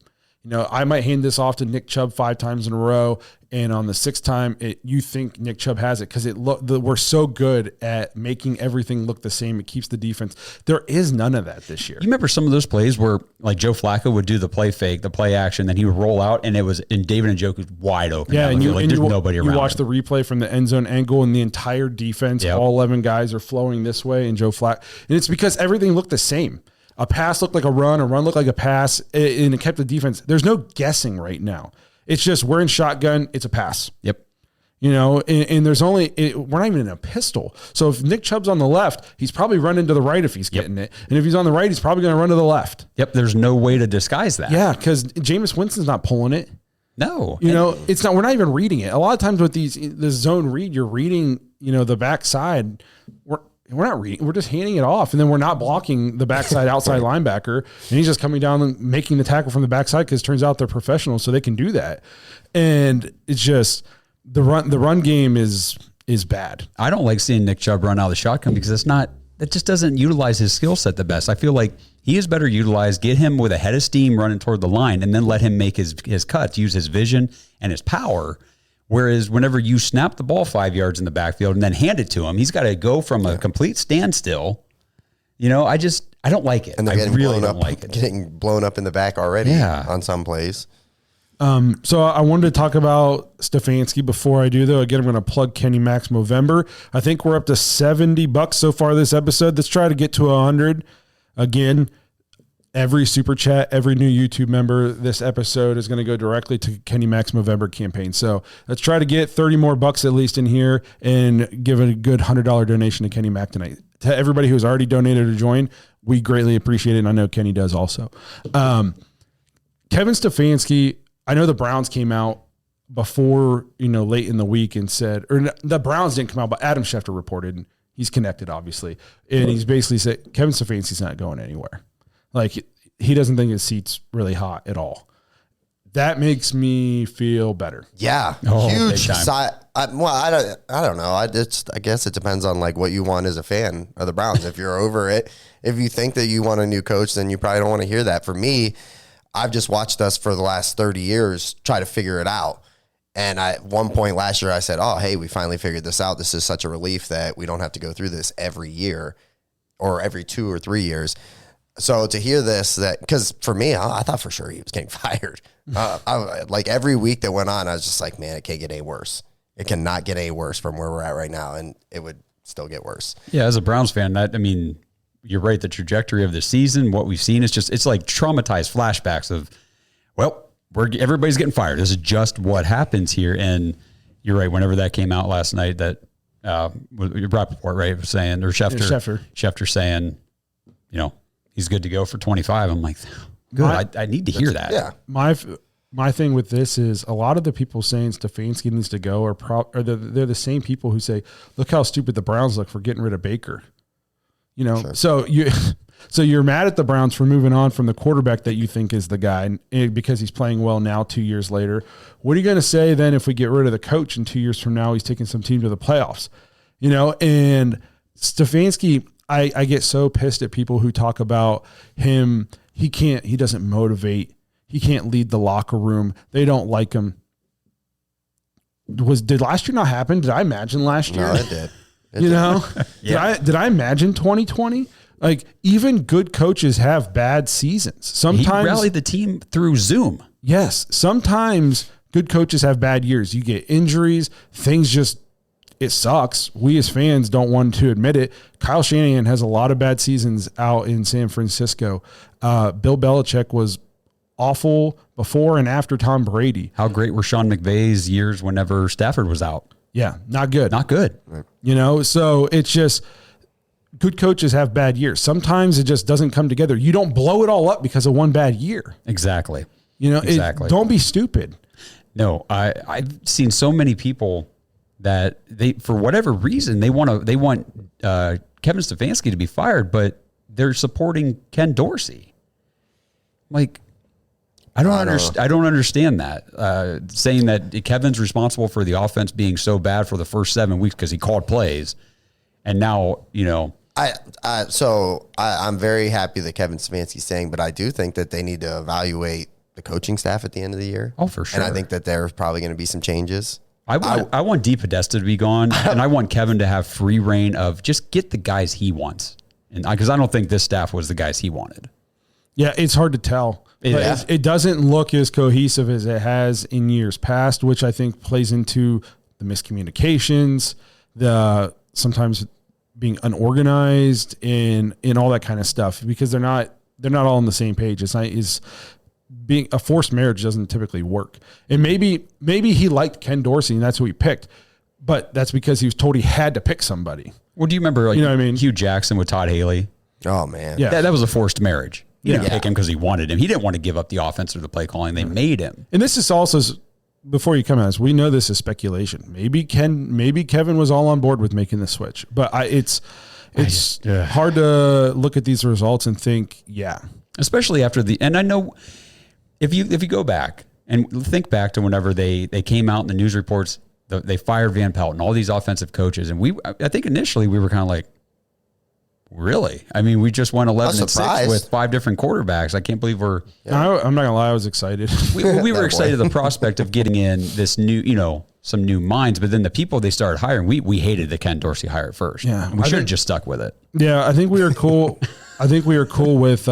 I might hand this off to Nick Chubb 5 times in a row, and on the 6th time, you think Nick Chubb has it because we're so good at making everything look the same. It keeps the defense. There is none of that this year. You remember some of those plays where Joe Flacco would do the play fake, the play action, then he would roll out, and David Njoku was wide open. Yeah, and there's nobody around. You watch the replay from the end zone angle, and the entire defense, all 11 guys are flowing this way, and Joe Flacco, and it's because everything looked the same. A pass looked like a run looked like a pass, and it kept the defense. There's no guessing right now. It's just we're in shotgun, it's a pass. Yep. And there's we're not even in a pistol. So if Nick Chubb's on the left, he's probably running to the right if he's getting it. And if he's on the right, he's probably going to run to the left. Yep, there's no way to disguise that. Yeah, because Jameis Winston's not pulling it. No. It's not. We're not even reading it. A lot of times with the zone read, you're reading, the backside. We're not reading. We're just handing it off, and then we're not blocking the backside outside linebacker, and he's just coming down and making the tackle from the backside because it turns out they're professionals, so they can do that. And it's just the run game is bad. I don't like seeing Nick Chubb run out of the shotgun because that's that just doesn't utilize his skill set the best. I feel like he is better utilized. Get him with a head of steam running toward the line, and then let him make his cuts, use his vision and his power. Whereas whenever you snap the ball 5 yards in the backfield and then hand it to him, he's got to go from a complete standstill. You know, I don't like it. And they're I really don't like it. Getting blown up in the back already on some plays. So I wanted to talk about Stefanski before I do, though. Again, I'm going to plug Kenny Max Movember. I think we're up to $70 so far this episode. Let's try to get to 100. Again, every super chat, every new YouTube member, this episode is going to go directly to Kenny Max Movember campaign. So let's try to get 30 more bucks at least in here and give a good $100 donation to Kenny Mac tonight. To everybody who's already donated to join, we greatly appreciate it. And I know Kenny does also. Kevin Stefanski, I know the Browns came out before, late in the week and said, or the Browns didn't come out, but Adam Schefter reported, and he's connected obviously. And he's basically said, Kevin Stefanski's not going anywhere. Like, he doesn't think his seat's really hot at all. That makes me feel better. Yeah. Huge. I don't know. I guess it depends on like what you want as a fan of the Browns. If you're over it, if you think that you want a new coach, then you probably don't want to hear that. For me, I've just watched us for the last 30 years try to figure it out. And at one point last year, I said, oh, hey, we finally figured this out. This is such a relief that we don't have to go through this every year or every 2 or 3 years. So to hear this, because for me, I thought for sure he was getting fired. Like every week that went on, I was just like, man, it can't get any worse. It cannot get any worse from where we're at right now, and it would still get worse. Yeah, as a Browns fan, you're right. The trajectory of the season, what we've seen, it's like traumatized flashbacks of, well, everybody's getting fired. This is just what happens here. And you're right. Whenever that came out last night, that your Rappaport, right, was saying, or Schefter saying, he's good to go for 25. I'm like, good. I need to hear that. Yeah. My thing with this is a lot of the people saying Stefanski needs to go they're the same people who say, look how stupid the Browns look for getting rid of Baker. Sure. So you're mad at the Browns for moving on from the quarterback that you think is the guy because he's playing well now 2 years later. What are you going to say then if we get rid of the coach and 2 years from now he's taking some team to the playoffs? And Stefanski, I get so pissed at people who talk about him. He doesn't motivate. He can't lead the locker room. They don't like him. Did last year not happen? Did I imagine last year? No, it did. Yeah. Did I imagine 2020? Like, even good coaches have bad seasons. Sometimes he rallied the team through Zoom. Yes. Sometimes good coaches have bad years. You get injuries. It sucks. We as fans don't want to admit it. Kyle Shanahan has a lot of bad seasons out in San Francisco. Bill Belichick was awful before and after Tom Brady. How great were Sean McVay's years whenever Stafford was out? Yeah, not good. Not good. So it's just good coaches have bad years. Sometimes it just doesn't come together. You don't blow it all up because of one bad year. Exactly. Exactly. Don't be stupid. No, I've seen so many people that they, for whatever reason, they want Kevin Stefanski to be fired, but they're supporting Ken Dorsey. Like, I don't understand that. Saying that Kevin's responsible for the offense being so bad for the first 7 weeks because he called plays, and now I'm very happy that Kevin Stefanski's saying, but I do think that they need to evaluate the coaching staff at the end of the year. Oh, for sure. And I think that there's probably going to be some changes. I want Dee Podesta to be gone, and I want Kevin to have free reign of just get the guys he wants, and because I don't think this staff was the guys he wanted. Yeah, it's hard to tell. It doesn't look as cohesive as it has in years past, which I think plays into the miscommunications, the sometimes being unorganized, and all that kind of stuff because they're not all on the same page. Being a forced marriage doesn't typically work. And maybe he liked Ken Dorsey and that's who he picked, but that's because he was told he had to pick somebody. Well, do you remember Hugh Jackson with Todd Haley? Oh man. Yeah. That was a forced marriage. He didn't pick him because he wanted him. He didn't want to give up the offense or the play calling. They made him. And this is also, before you come at us, we know this is speculation. Maybe Kevin was all on board with making the switch, but it's hard to look at these results and think, especially after and I know if you go back and think back to whenever they came out in the news reports, they fired Van Pelt and all these offensive coaches. And I think initially we were kind of like, Really? I mean, we just went 11-6 surprised. with 5 different quarterbacks. I can't believe we're. No, I'm not gonna lie, I was excited. We were excited the prospect of getting in this new, some new minds, but then the people they started hiring, we hated the Ken Dorsey hire at first. Yeah, we should have just stuck with it. Yeah, I think we were cool. I think we were cool with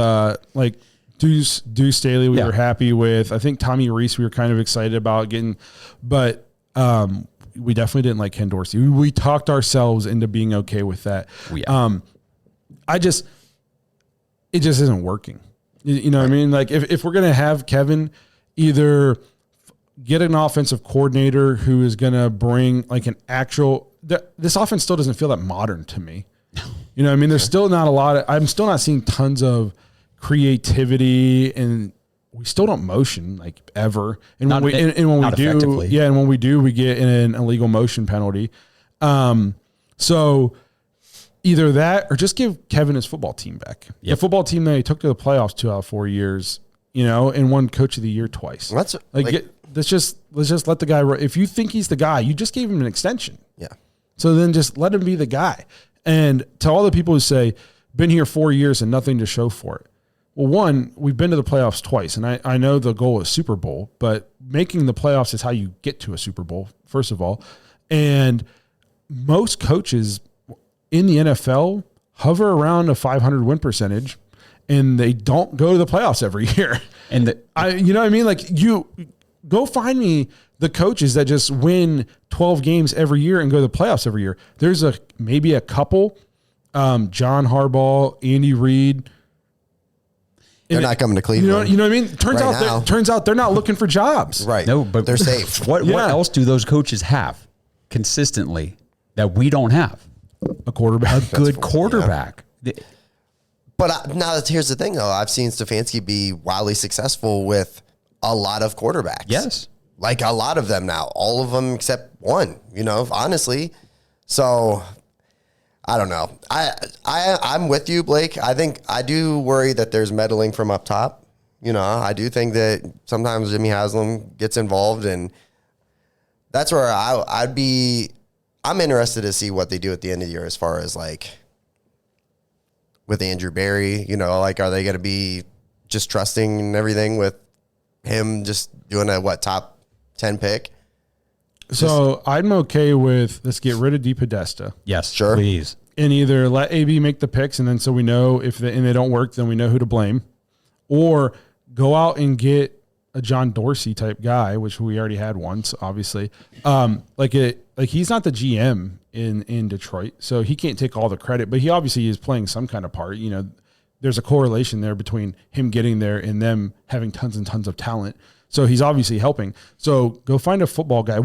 like Deuce Staley. We were happy with. I think Tommy Reese. We were kind of excited about getting, but we definitely didn't like Ken Dorsey. We talked ourselves into being okay with that. Yeah. It just isn't working. You know what I mean? Like if we're going to have Kevin, either get an offensive coordinator who is going to bring like an actual, this offense still doesn't feel that modern to me. You know what I mean? There's still not a lot of, I'm still not seeing tons of creativity, and we still don't motion like ever. And when we do, and when we do, we get an illegal motion penalty. So either that or just give Kevin his football team back. Yep. The football team that he took to the playoffs 2 out of 4 years, and won Coach of the Year twice. Let's just let the guy. If you think he's the guy, you just gave him an extension. Yeah. So then just let him be the guy. And to all the people who say, been here 4 years and nothing to show for it. Well, one, we've been to the playoffs twice, and I know the goal is Super Bowl, but making the playoffs is how you get to a Super Bowl, first of all. And most coaches in the NFL hover around a 500 win percentage, and they don't go to the playoffs every year. And you know what I mean? Like, you go find me the coaches that just win 12 games every year and go to the playoffs every year. There's maybe a couple, John Harbaugh, Andy Reid. They're not coming to Cleveland. You know what I mean? Turns out they're not looking for jobs. Right. No, but they're safe. What else do those coaches have consistently that we don't have? A quarterback. A good quarterback. Yeah. But now here's the thing, though. I've seen Stefanski be wildly successful with a lot of quarterbacks. Yes. Like a lot of them now. All of them except one, honestly. So I don't know. I'm with you, Blake. I think I do worry that there's meddling from up top. I do think that sometimes Jimmy Haslam gets involved, and that's where I'm interested to see what they do at the end of the year as far as like with Andrew Berry, like, are they going to be just trusting and everything with him just doing a top 10 pick? So I'm okay with, let's get rid of DePodesta. Yes, sure. Please. And either let AB make the picks, and then so we know if they don't work, then we know who to blame, or go out and get a John Dorsey type guy, which we already had once, obviously. Like he's not the GM in Detroit, so he can't take all the credit, but he obviously is playing some kind of part. There's a correlation there between him getting there and them having tons and tons of talent. So he's obviously helping. So go find a football guy.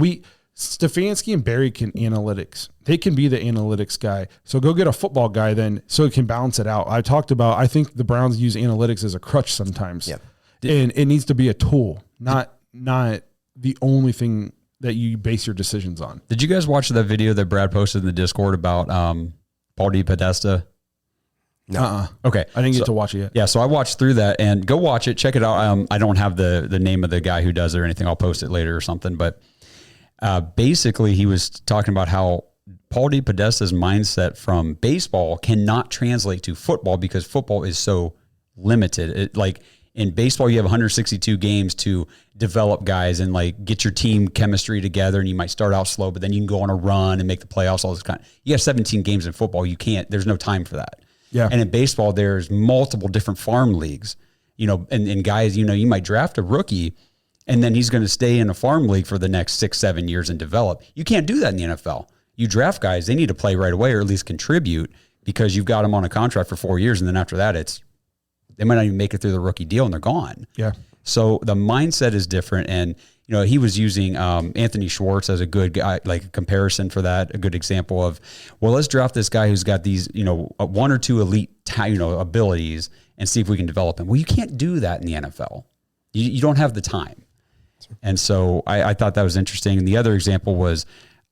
Stefanski and Barry can analytics. They can be the analytics guy. So go get a football guy then so it can balance it out. I think the Browns use analytics as a crutch sometimes. Yeah. And it needs to be a tool, not the only thing that you base your decisions on. Did you guys watch that video that Brad posted in the Discord about Paul DePodesta? No. Okay. I didn't get to watch it yet. Yeah, so I watched through that, and go watch it. Check it out. I don't have the name of the guy who does it or anything. I'll post it later or something. But basically, he was talking about how Paul DePodesta's mindset from baseball cannot translate to football because football is so limited. In baseball, you have 162 games to develop guys and get your team chemistry together, and you might start out slow, but then you can go on a run and make the playoffs, all this kind. You have 17 games in football. There's no time for that. Yeah. And in baseball, there's multiple different farm leagues, and guys, you might draft a rookie and then he's going to stay in a farm league for the next 6-7 years and develop. You can't do that in the NFL. You draft guys, they need to play right away or at least contribute because you've got them on a contract for 4 years. And then after that, they might not even make it through the rookie deal and they're gone. Yeah. So the mindset is different. And, he was using Anthony Schwartz as a good guy, like a comparison for that, a good example of, well, let's draft this guy who's got these, one or two elite, abilities and see if we can develop him. Well, you can't do that in the NFL. You don't have the time. And so I thought that was interesting. And the other example was,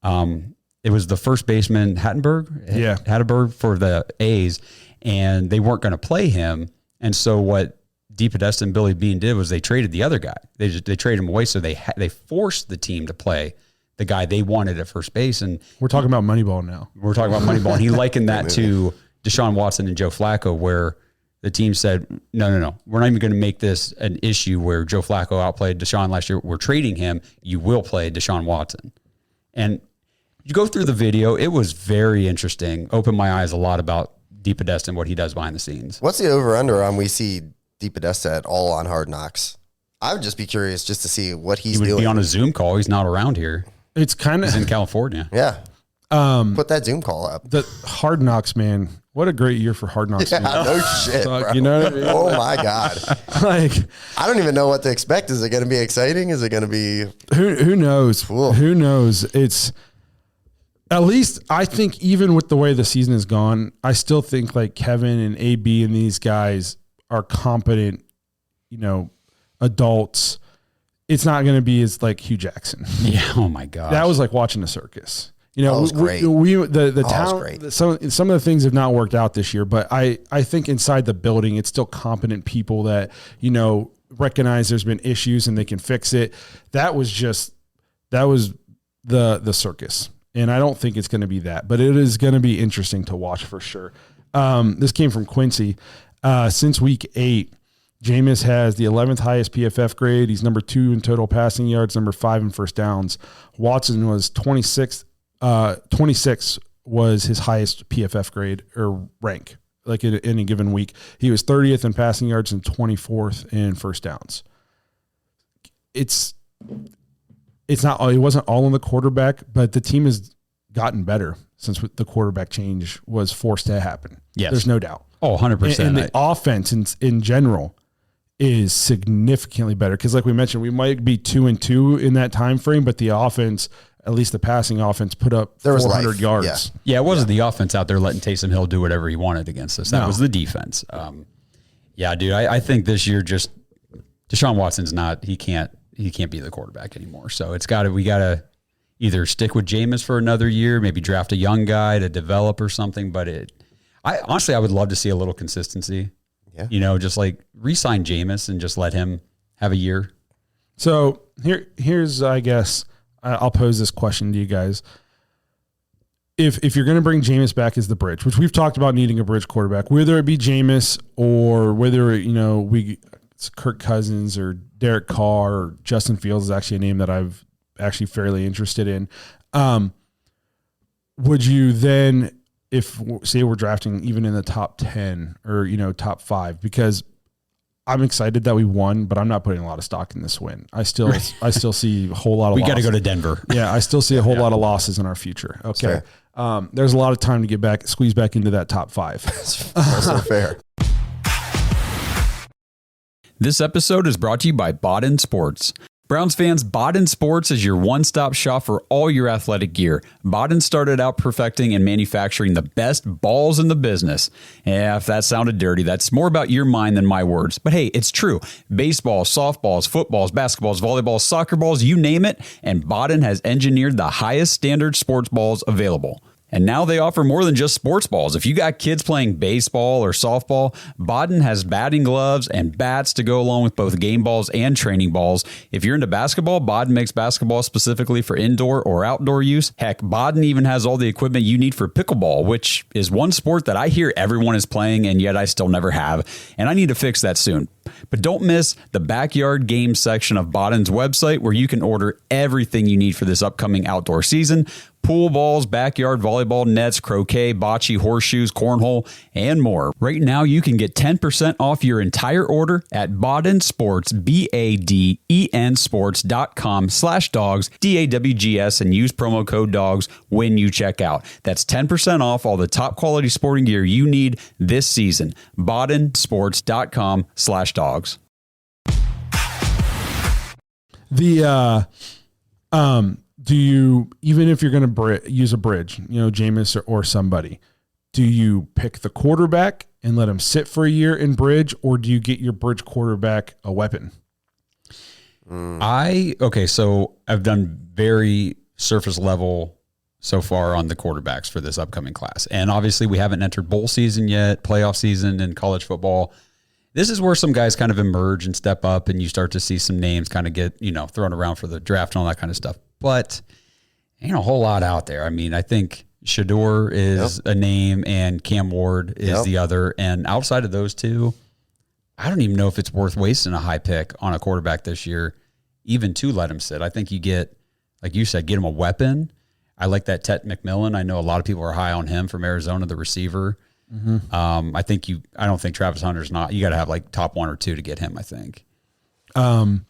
it was the first baseman, Hatteberg for the A's, and they weren't going to play him. And so what DePodesta and Billy Beane did was they traded the other guy. They traded him away, so they forced the team to play the guy they wanted at first base. And we're talking about Moneyball now. We're talking about Moneyball. And he likened that to, Deshaun Watson and Joe Flacco, where the team said, no, we're not even going to make this an issue where Joe Flacco outplayed Deshaun last year. We're trading him. You will play Deshaun Watson. And you go through the video. It was very interesting. Opened my eyes a lot about DePodesta and what he does behind the scenes. What's the over-under on we see DePodesta at all on Hard Knocks? I would just be curious just to see what he's doing. He would be on a Zoom call. He's not around here. It's kind of... He's in California. Yeah. Put that Zoom call up. The Hard Knocks, man. What a great year for Hard Knocks. Yeah, no shit, bro. You know what I mean? Oh my God. Like, I don't even know what to expect. Is it going to be exciting? Is it going to be... Who knows? Cool. Who knows? It's... At least I think even with the way the season has gone, I still think like Kevin and AB and these guys are competent, adults. It's not going to be as like Hugh Jackson. Yeah. Oh my God. That was like watching a circus. That was great. The talent, some of the things have not worked out this year, but I think inside the building, it's still competent people that, recognize there's been issues and they can fix it. That was the circus. And I don't think it's going to be that, but it is going to be interesting to watch for sure. This came from Quincy. Since week 8, Jameis has the 11th highest PFF grade. He's number 2 in total passing yards, number 5 in first downs. Watson was 26 was his highest PFF grade or rank, like in any given week. He was 30th in passing yards and 24th in first downs. It wasn't all on the quarterback, but the team has gotten better since the quarterback change was forced to happen. Yes. There's no doubt. Oh, 100%. And the offense in general is significantly better. Because like we mentioned, we might be 2-2 in that time frame, but the offense, at least the passing offense, put up 400 yards. Yeah, it wasn't the offense out there letting Taysom Hill do whatever he wanted against us. That was the defense. Yeah, dude, I think this year just Deshaun Watson's not, he can't be the quarterback anymore. So we got to either stick with Jameis for another year, maybe draft a young guy to develop or something. But honestly, I would love to see a little consistency. Yeah. Just like re-sign Jameis and just let him have a year. So here's, I guess, I'll pose this question to you guys. If you're going to bring Jameis back as the bridge, which we've talked about needing a bridge quarterback, whether it be Jameis or whether, it's Kirk Cousins or Derek Carr or Justin Fields is actually a name that I've actually fairly interested in. Would you then, if say we're drafting even in the top 10 or, top 5, because I'm excited that we won, but I'm not putting a lot of stock in this win. I still see a whole lot of losses. We got to go to Denver. Yeah. I still see a whole lot of losses in our future. Okay. There's a lot of time to squeeze back into that top 5. That's so fair. This episode is brought to you by Bodden Sports. Browns fans, Bodden Sports is your one-stop shop for all your athletic gear. Bodden started out perfecting and manufacturing the best balls in the business. Yeah, if that sounded dirty, that's more about your mind than my words. But hey, it's true. Baseballs, softballs, footballs, basketballs, volleyballs, soccer balls, you name it, and Bodden has engineered the highest standard sports balls available. And now they offer more than just sports balls. If you got kids playing baseball or softball, Bodden has batting gloves and bats to go along with both game balls and training balls. If you're into basketball, Bodden makes basketball specifically for indoor or outdoor use. Heck, Bodden even has all the equipment you need for pickleball, which is one sport that I hear everyone is playing and yet I still never have. And I need to fix that soon. But don't miss the backyard games section of Bodden's website where you can order everything you need for this upcoming outdoor season. Pool balls, backyard volleyball nets, croquet, bocce, horseshoes, cornhole, and more. Right now, you can get 10% off your entire order at Bodden Sports, BADEN Sports.com/dogs, DAWGS, and use promo code DOGS when you check out. That's 10% off all the top quality sporting gear you need this season. BoddenSports.com/dogs. Do you, even if you're going to use a bridge, Jameis or somebody, do you pick the quarterback and let him sit for a year in bridge, or do you get your bridge quarterback a weapon? So I've done very surface level so far on the quarterbacks for this upcoming class. And obviously we haven't entered bowl season yet, playoff season in college football. This is where some guys kind of emerge and step up and you start to see some names kind of get, thrown around for the draft and all that kind of stuff. But ain't a whole lot out there. I mean, I think Shador is a name, and Cam Ward is the other. And outside of those two, I don't even know if it's worth wasting a high pick on a quarterback this year, even to let him sit. I think you get, like you said, get him a weapon. I like that Tet McMillan. I know a lot of people are high on him from Arizona, the receiver. I don't think Travis Hunter's not. You got to have like top 1 or 2 to get him, I think. I'm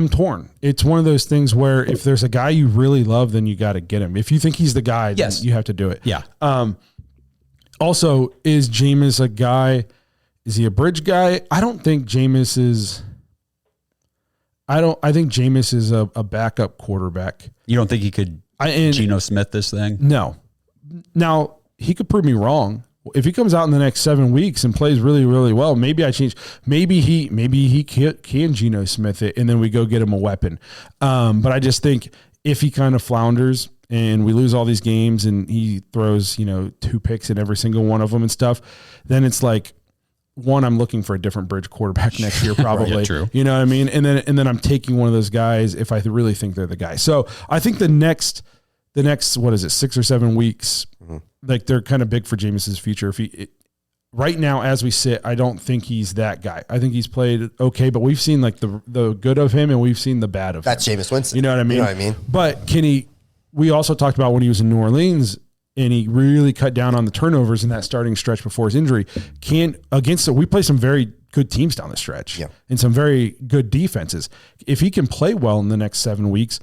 torn. It's one of those things where if there's a guy you really love, then you got to get him. If you think he's the guy, then you have to do it. Yeah. Also, is Jameis a guy? Is he a bridge guy? I don't think Jameis is. I think Jameis is a backup quarterback. You don't think he could Geno Smith this thing? No. Now, he could prove me wrong. If he comes out in the next 7 weeks and plays really, really well, maybe I change. Maybe he can Geno Smith it, and then we go get him a weapon. But I just think if he kind of flounders and we lose all these games and he throws 2 picks in every single one of them and stuff, then it's like, one, I'm looking for a different bridge quarterback next year, probably. Right, true. You know what I mean? And then I'm taking one of those guys if I really think they're the guy. So I think the next what is it, 6 or 7 weeks, like they're kind of big for Jameis's future. Right now, as we sit, I don't think he's that guy. I think he's played okay, but we've seen like the good of him and we've seen the bad of him. That's Jameis Winston. You know what I mean? But we also talked about when he was in New Orleans and he really cut down on the turnovers in that starting stretch before his injury. We play some very good teams down the stretch and some very good defenses. If he can play well in the next 7 weeks,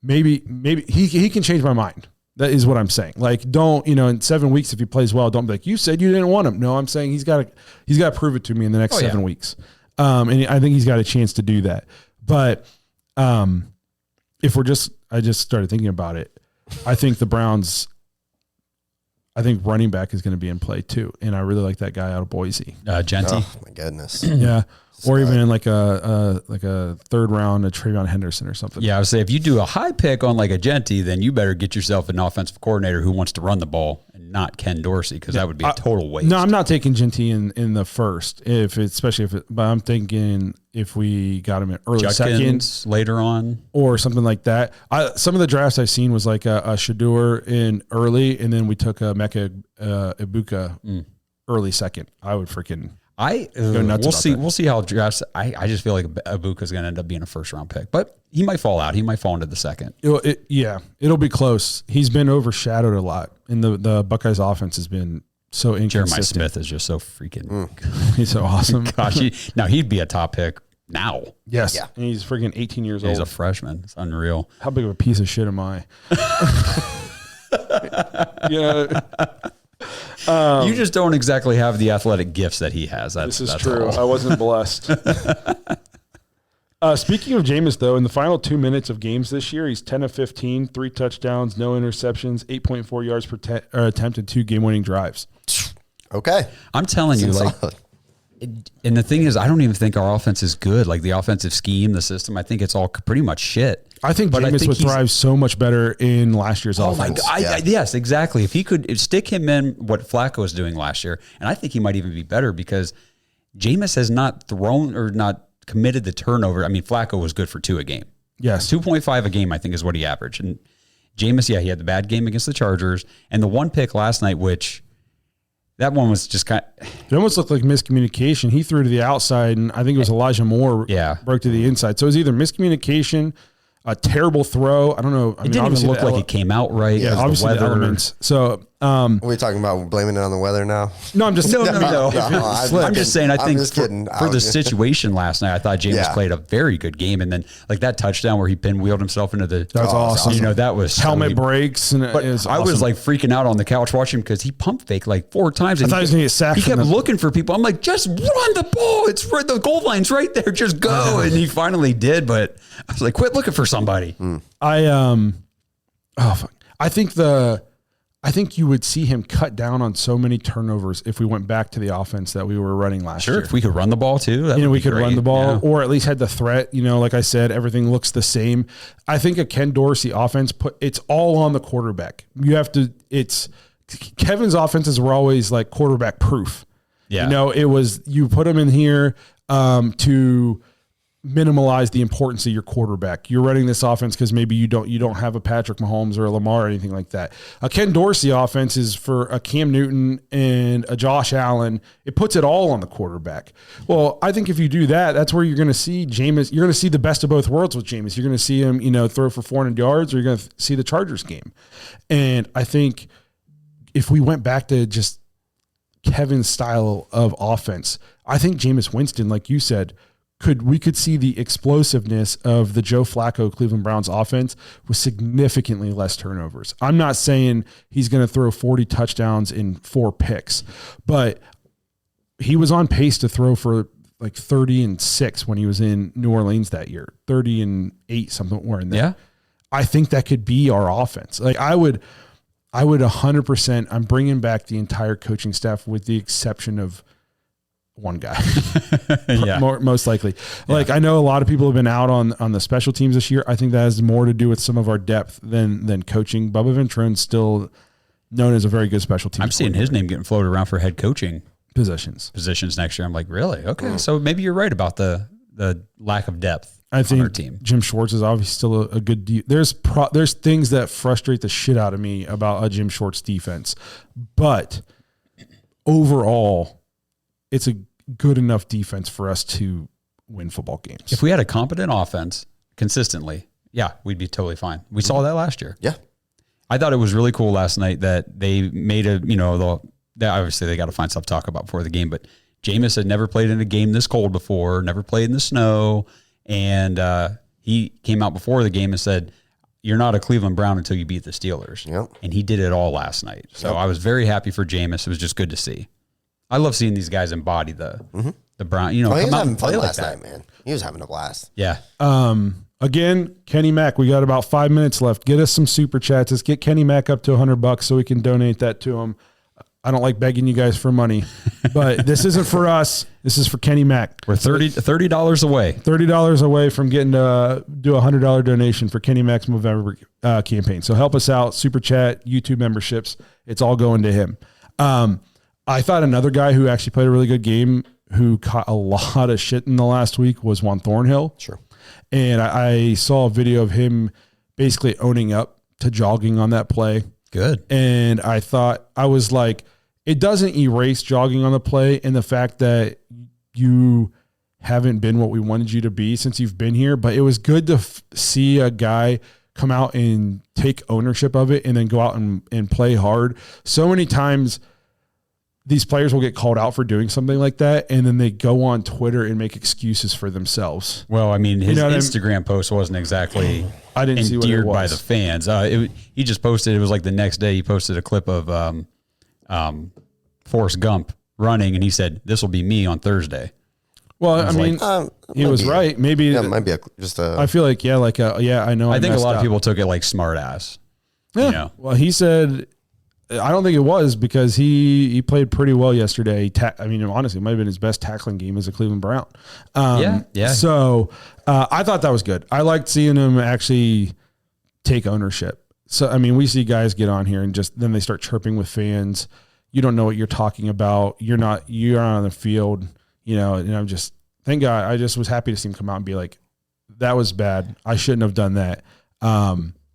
maybe he can change my mind. That is what I'm saying. Like, don't, in 7 weeks, if he plays well, don't be like, you said you didn't want him. No, I'm saying he's got to prove it to me in the next 7 weeks. And I think he's got a chance to do that. But if I just started thinking about it, I think the Browns, running back is going to be in play too. And I really like that guy out of Boise. Genty. Oh my goodness. Yeah. Or even in like a third round, a Travion Henderson or something. Yeah, I would say if you do a high pick on like a Genty, then you better get yourself an offensive coordinator who wants to run the ball and not Ken Dorsey, because that would be a total waste. No, I'm not taking Genty in the first, but I'm thinking if we got him in early Judkins second, later on, or something like that. Some of the drafts I've seen was like a Shador in early, and then we took a Mecca Ibuka early second. I would freaking. Go nuts. We'll see how it drafts. I just feel like Ibuka is going to end up being a first round pick, but he might fall out. He might fall into the second. It'll be close. He's been overshadowed a lot, and the Buckeyes offense has been so inconsistent. Jeremiah Smith is just so freaking. He's so awesome. Gosh, he'd be a top pick now. Yes, yeah. And he's freaking 18 years old. He's a freshman. It's unreal. How big of a piece of shit am I? You just don't exactly have the athletic gifts that he has. This is true. I wasn't blessed. Speaking of Jameis, though, in the final 2 minutes of games this year, he's 10 of 15, 3 touchdowns, no interceptions, 8.4 yards per attempt, and 2 game-winning drives. Okay. I'm telling you, and the thing is, I don't even think our offense is good. Like the offensive scheme, the system, I think it's all pretty much shit. I think Jameis would thrive so much better in last year's offense. My God. Yes, exactly. If he could stick him in what Flacco was doing last year, and I think he might even be better because Jameis has not thrown or not committed the turnover. I mean, Flacco was good for 2 a game. Yes. 2.5 a game, I think, is what he averaged. And Jameis, he had the bad game against the Chargers, and the 1 pick last night, which that one was just kind of... It almost looked like miscommunication. He threw to the outside, and I think it was Elijah Moore broke to the inside. So it was either miscommunication, a terrible throw. I don't know. It didn't even look like it came out right. Yeah, obviously the elements. So, are we talking about blaming it on the weather now? No, I'm just no. I'm just saying. I think for the situation last night, I thought Jameis played a very good game, and then like that touchdown where he pinwheeled himself into the. That's awesome. That was helmet breaks, and but I was like freaking out on the couch watching because he pump faked like 4 times. I thought he was going to get sacked. He kept looking for people. I'm like, just run the ball. It's the goal line's right there. Just go, and he finally did. But I was like, quit looking for somebody. I think you would see him cut down on so many turnovers if we went back to the offense that we were running last year. Sure, if we could run the ball too, we could run the ball, or at least had the threat. Like I said, everything looks the same. I think a Ken Dorsey offense it's all on the quarterback. Kevin's offenses were always like quarterback proof. Yeah, it was you put him in here to minimize the importance of your quarterback. You're running this offense because maybe you don't have a Patrick Mahomes or a Lamar or anything like that. A Ken Dorsey offense is for a Cam Newton and a Josh Allen. It puts it all on the quarterback. Well, I think if you do that, that's where you're going to see Jameis. You're going to see the best of both worlds with Jameis. You're going to see him, throw for 400 yards, or you're going to see the Chargers game. And I think if we went back to just Kevin's style of offense, I think Jameis Winston, like you said, we could see the explosiveness of the Joe Flacco Cleveland Browns offense with significantly less turnovers. I'm not saying he's going to throw 40 touchdowns in 4 picks, but he was on pace to throw for like 30-6 when he was in New Orleans that year, 30-8, somewhere in there. Yeah. I think that could be our offense. Like I would 100%, I'm bringing back the entire coaching staff with the exception of one guy. Yeah. Most likely. Like I know a lot of people have been out on the special teams this year. I think that has more to do with some of our depth than coaching. Bubba Ventrone's still known as a very good special teams. I'm seeing his name getting floated around for head coaching positions next year. I'm like, really? Okay. So maybe you're right about the lack of depth. I think on our team. Jim Schwartz is obviously still a good there's things that frustrate the shit out of me about a Jim Schwartz defense, but overall it's a good enough defense for us to win football games. If we had a competent offense consistently, yeah, we'd be totally fine. We saw that last year. Yeah. I thought it was really cool last night that they made obviously they got to find stuff to talk about before the game, but Jameis had never played in a game this cold before, never played in the snow. And he came out before the game and said, you're not a Cleveland Brown until you beat the Steelers. Yep. And he did it all last night. So I was very happy for Jameis. It was just good to see. I love seeing these guys embody the Brown. He was come out having and play fun like last that. night, man. He was having a blast. Yeah. Again, Kenny Mack, we got about 5 minutes left. Get us some super chats. Let's get Kenny Mack up to $100 so we can donate that to him. I don't like begging you guys for money, but this isn't for us. This is for Kenny Mack. We're $30 away. $30 away from getting to do a $100 donation for Kenny Mack's Movember campaign. So help us out. Super chat, YouTube memberships. It's all going to him. I thought another guy who actually played a really good game who caught a lot of shit in the last week was Juan Thornhill. Sure. And I saw a video of him basically owning up to jogging on that play. Good. And I was like, it doesn't erase jogging on the play and the fact that you haven't been what we wanted you to be since you've been here, but it was good to see a guy come out and take ownership of it and then go out and play hard. So many times these players will get called out for doing something like that, and then they go on Twitter and make excuses for themselves. Well, I mean, his Instagram post wasn't exactly I didn't see what it was. by the fans. He just posted, it was like the next day he posted a clip of Forrest Gump running, and he said, "This will be me on Thursday." Well, I mean, he was right. Maybe it might be just a. I feel like I know. I think a lot of people took it like smart ass. Yeah. Well, he said, I don't think it was because he played pretty well yesterday. Honestly, it might have been his best tackling game as a Cleveland Brown. Yeah. So I thought that was good. I liked seeing him actually take ownership. So, we see guys get on here and then they start chirping with fans. You don't know what you're talking about. You're not on the field, and I'm just, thank God, I just was happy to see him come out and be like, that was bad. I shouldn't have done that.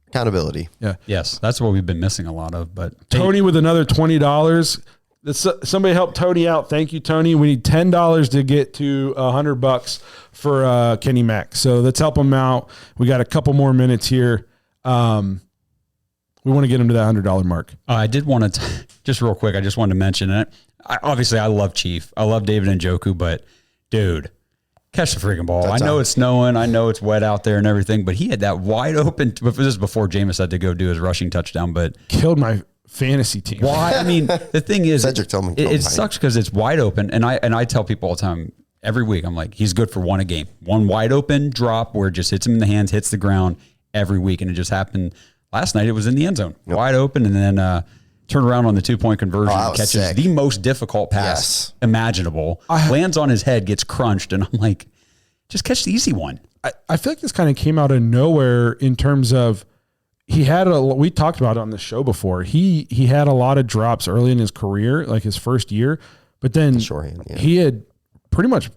Accountability. Yeah. Yes. That's what we've been missing a lot of, but Tony with another $20. Somebody help Tony out. Thank you, Tony. We need $10 to get to $100 for Kenny Mack. So let's help him out. We got a couple more minutes here. We want to get him to that $100 mark. I did want to, just real quick, I just wanted to mention it. Obviously, I love Chief. I love David Njoku, but dude, catch the freaking ball. I know it's snowing. I know it's wet out there and everything, but he had that wide open. This is before Jameis had to go do his rushing touchdown, but killed my fantasy team. Why? I mean, the thing is, Cedric Tillman it sucks because it's wide open, and I tell people all the time, every week, I'm like, he's good for one a game. One wide open drop where it just hits him in the hands, hits the ground every week, and it just happened. Last night, it was in the end zone, wide open, and then turned around on the 2-point conversion, catches the most difficult pass imaginable, lands on his head, gets crunched, and I'm like, just catch the easy one. I feel like this kind of came out of nowhere in terms of we talked about it on the show before. He had a lot of drops early in his career, like his first year, but then he had pretty much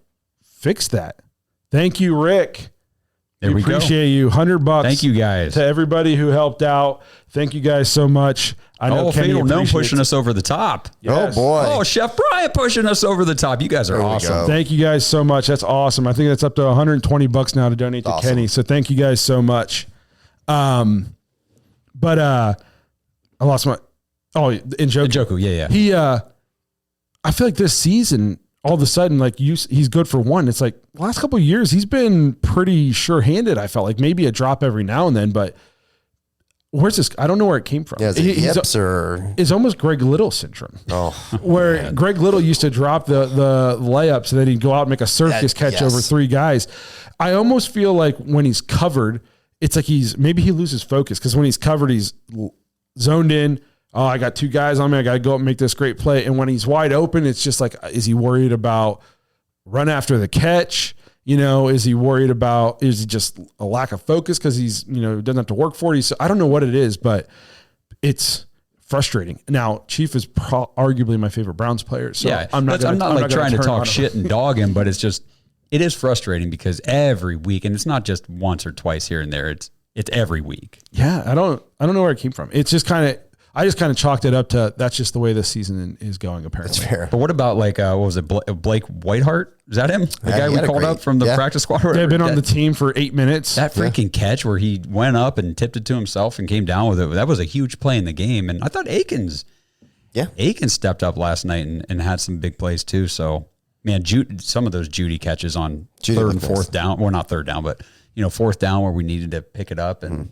fixed that. Thank you, Rick. There we appreciate you. $100. Thank you guys. To everybody who helped out. Thank you guys so much. I know Kenny Fatal Gnome pushing us over the top. Yes. Oh, boy. Oh, Chef Brian pushing us over the top. You guys are awesome. Thank you guys so much. That's awesome. I think that's up to $120 now to donate to Kenny. So thank you guys so much. But I lost my Njoku, yeah. He I feel like this season all of a sudden he's good for one. It's like last couple of years he's been pretty sure-handed. I felt like maybe a drop every now and then, but where's this? I don't know where it came from. Yeah, it's almost Greg Little syndrome. Oh, where man. Greg Little used to drop the layups and then he'd go out and make a circus catch over 3 guys. I almost feel like when he's covered, it's like maybe he loses focus because when he's covered, he's zoned in. Oh, I got 2 guys on me. I got to go up and make this great play. And when he's wide open, it's just like, is he worried about run after the catch? Is he worried about, is it just a lack of focus because he's, doesn't have to work for it? I don't know what it is, but it's frustrating. Now, Chief is arguably my favorite Browns player. So yeah, I'm not trying to talk shit and dog him, but it is frustrating because every week, and it's not just once or twice here and there, it's every week. Yeah, I don't know where it came from. It's just I just kind of chalked it up to that's just the way this season is going, apparently. That's fair. But what about what was it, Blake Whiteheart? Is that him? The guy we called up from the practice squad? They've been on the team for 8 minutes. That freaking catch where he went up and tipped it to himself and came down with it, that was a huge play in the game. And I thought Akins stepped up last night and had some big plays too. So, man, some of those Judy catches on third and fourth down, well, not third down, but, fourth down where we needed to pick it up and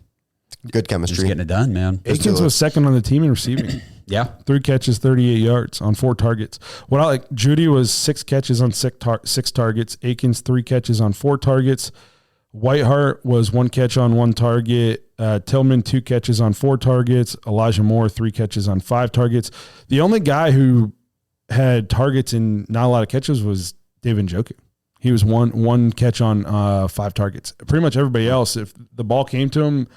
good chemistry. Just getting it done, man. Akins was second on the team in receiving. Yeah. 3 catches, 38 yards on 4 targets. What I like, Judy was 6 catches on 6 targets. Akins 3 catches on 4 targets. Whiteheart was 1 catch on 1 target. Tillman 2 catches on 4 targets. Elijah Moore 3 catches on 5 targets. The only guy who had targets and not a lot of catches was David Njoku. He was one catch on 5 targets. Pretty much everybody else, if the ball came to him,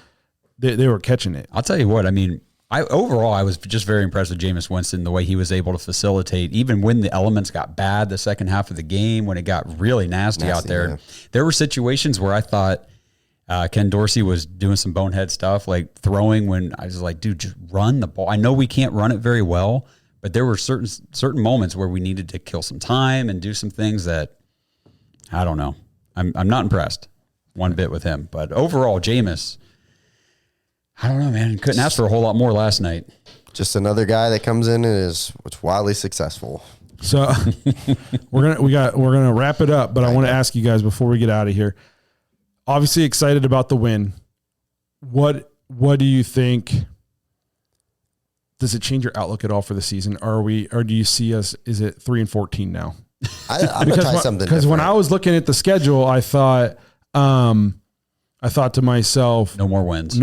they were catching it. I'll tell you what, I mean, I was just very impressed with Jameis Winston, the way he was able to facilitate, even when the elements got bad the second half of the game, when it got really nasty out there. Yeah. There were situations where I thought Ken Dorsey was doing some bonehead stuff, like throwing when I was like, dude, just run the ball. I know we can't run it very well, but there were certain moments where we needed to kill some time and do some things that, I don't know. I'm not impressed one bit with him. But overall, Jameis, I don't know, man. Couldn't ask for a whole lot more last night. Just another guy that comes in and is wildly successful. So we're gonna wrap it up, but I want to ask you guys before we get out of here. Obviously excited about the win. What do you think? Does it change your outlook at all for the season? Or do you see us? Is it 3-14 now? I'm gonna try something because when I was looking at the schedule, I thought to myself, no more wins.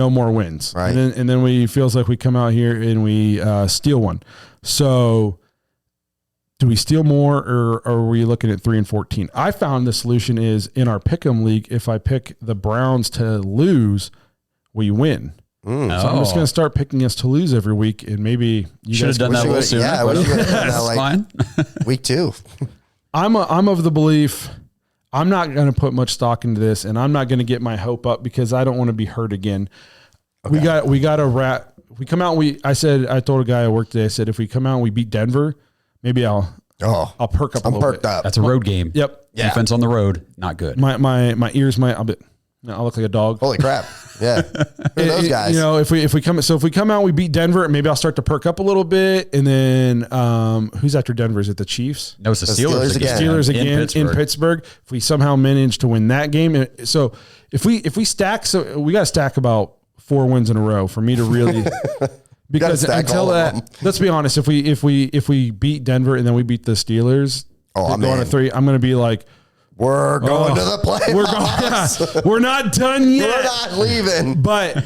Right. And then we feels like we come out here and we steal one. So do we steal more or are we looking at 3-14? I found the solution is in our pick'em league. If I pick the Browns to lose, we win. So I'm just going to start picking us to lose every week, and maybe you should have done that a little sooner. Yeah, that's fine. Week 2. I'm of the belief I'm not going to put much stock into this, and I'm not going to get my hope up because I don't want to be hurt again. Okay. We got to wrap. We come out. I told a guy I worked today. I said if we come out and we beat Denver, maybe I'll perk up. I'm perked up. That's a road game. Yep. Yeah. Defense on the road, not good. My ears might. I'll look like a dog. Holy crap! Yeah, who are those guys? If we come out, and we beat Denver. Maybe I'll start to perk up a little bit, and then who's after Denver? Is it the Chiefs? No, it's the Steelers again. Steelers again in Pittsburgh. If we somehow manage to win that game, so if we stack, so we got to stack about 4 wins in a row for me to really. Because until that, let's be honest. If we beat Denver and then we beat the Steelers, going to 3, I'm going to be like. We're going to the playoffs. We're not done yet. We're not leaving. But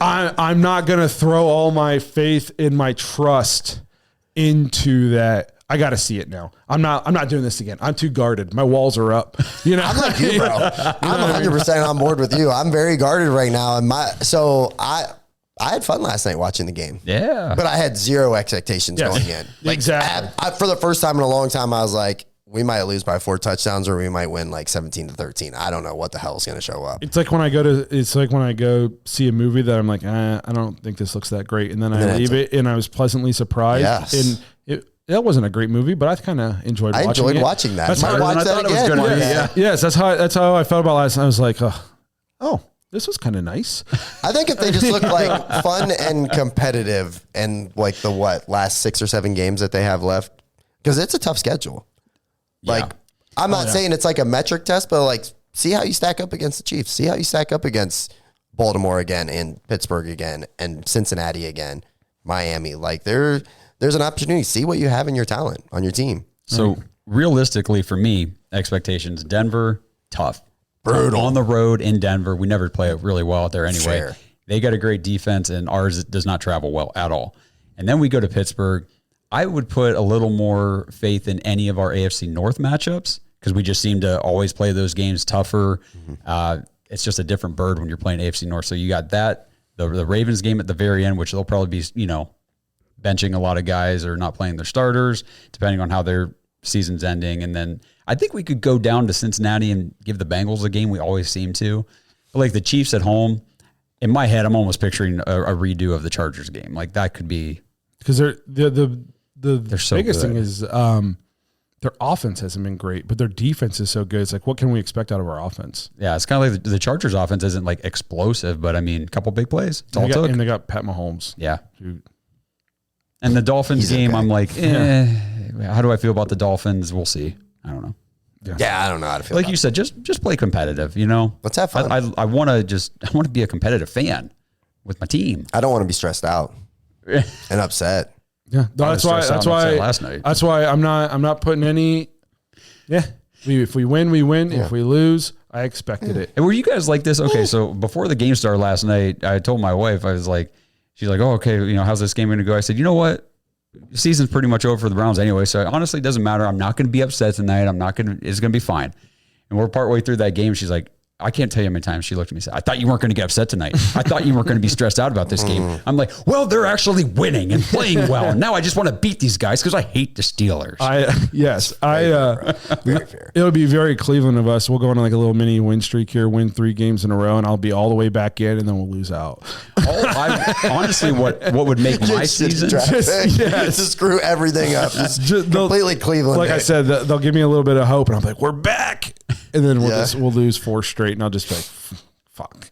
I'm not going to throw all my faith and my trust into that. I got to see it now. I'm not doing this again. I'm too guarded. My walls are up. I'm like you, bro. I'm 100% on board with you. I'm very guarded right now. And I had fun last night watching the game. Yeah. But I had zero expectations going in. Exactly. For the first time in a long time, I was like, we might lose by 4 touchdowns or we might win like 17-13. I don't know what the hell is going to show up. It's like when I go see a movie that I'm like, I don't think this looks that great. And then I leave it and I was pleasantly surprised. Yes. And that wasn't a great movie, but I kind of enjoyed watching it. watching that. That's how watch that again. Yes, that's how I felt about last night. I was like, oh, this was kind of nice. I think if they just look like fun and competitive and like the last 6 or 7 games that they have left, because it's a tough schedule. Like, I'm not saying it's like a metric test, but like, see how you stack up against the Chiefs. See how you stack up against Baltimore again and Pittsburgh again and Cincinnati again, Miami. Like, there's an opportunity. See what you have in your talent on your team. So realistically, for me, expectations: Denver, tough, brutal on the road in Denver. We never play really well out there anyway. Fair. They got a great defense, and ours does not travel well at all. And then we go to Pittsburgh. I would put a little more faith in any of our AFC North matchups because we just seem to always play those games tougher. It's just a different bird when you're playing AFC North. So you got that, the Ravens game at the very end, which they'll probably be, benching a lot of guys or not playing their starters, depending on how their season's ending. And then I think we could go down to Cincinnati and give the Bengals a game. We always seem to. But like the Chiefs at home, in my head, I'm almost picturing a redo of the Chargers game. Like that could be. Because they're so biggest good. thing is their offense hasn't been great, but their defense is so good. It's like, what can we expect out of our offense? Yeah, it's kind of like the Chargers offense isn't like explosive, but I mean, a couple big plays. It's all it took. And they got Pat Mahomes. Yeah. And the Dolphins game, I'm like, how do I feel about the Dolphins? We'll see. I don't know. Yeah, I don't know how to feel. Like you said, just play competitive, Let's have fun. I want to be a competitive fan with my team. I don't want to be stressed out and upset. Yeah, that's why last night. That's why I'm not putting any. Yeah, if we win, we win. Yeah. If we lose, I expected it. And were you guys like this? Okay, so before the game started last night, I told my wife, I was like, she's like, oh, okay, how's this game going to go? I said, you know what? The season's pretty much over for the Browns anyway, so honestly, it doesn't matter. I'm not going to be upset tonight. It's going to be fine. And we're partway through that game. She's like, I can't tell you how many times she looked at me and said, I thought you weren't going to get upset tonight. I thought you weren't going to be stressed out about this game. I'm like, well, they're actually winning and playing well. And now I just want to beat these guys because I hate the Steelers. It'll be very Cleveland of us. We'll go on like a little mini win streak here, win 3 games in a row, and I'll be all the way back in, and then we'll lose out. Honestly, what would make my season just screw everything up. Just completely Cleveland. Like I said, they'll give me a little bit of hope, and I'm like, we're back. And then we'll lose 4 straight, and I'll just be like, fuck.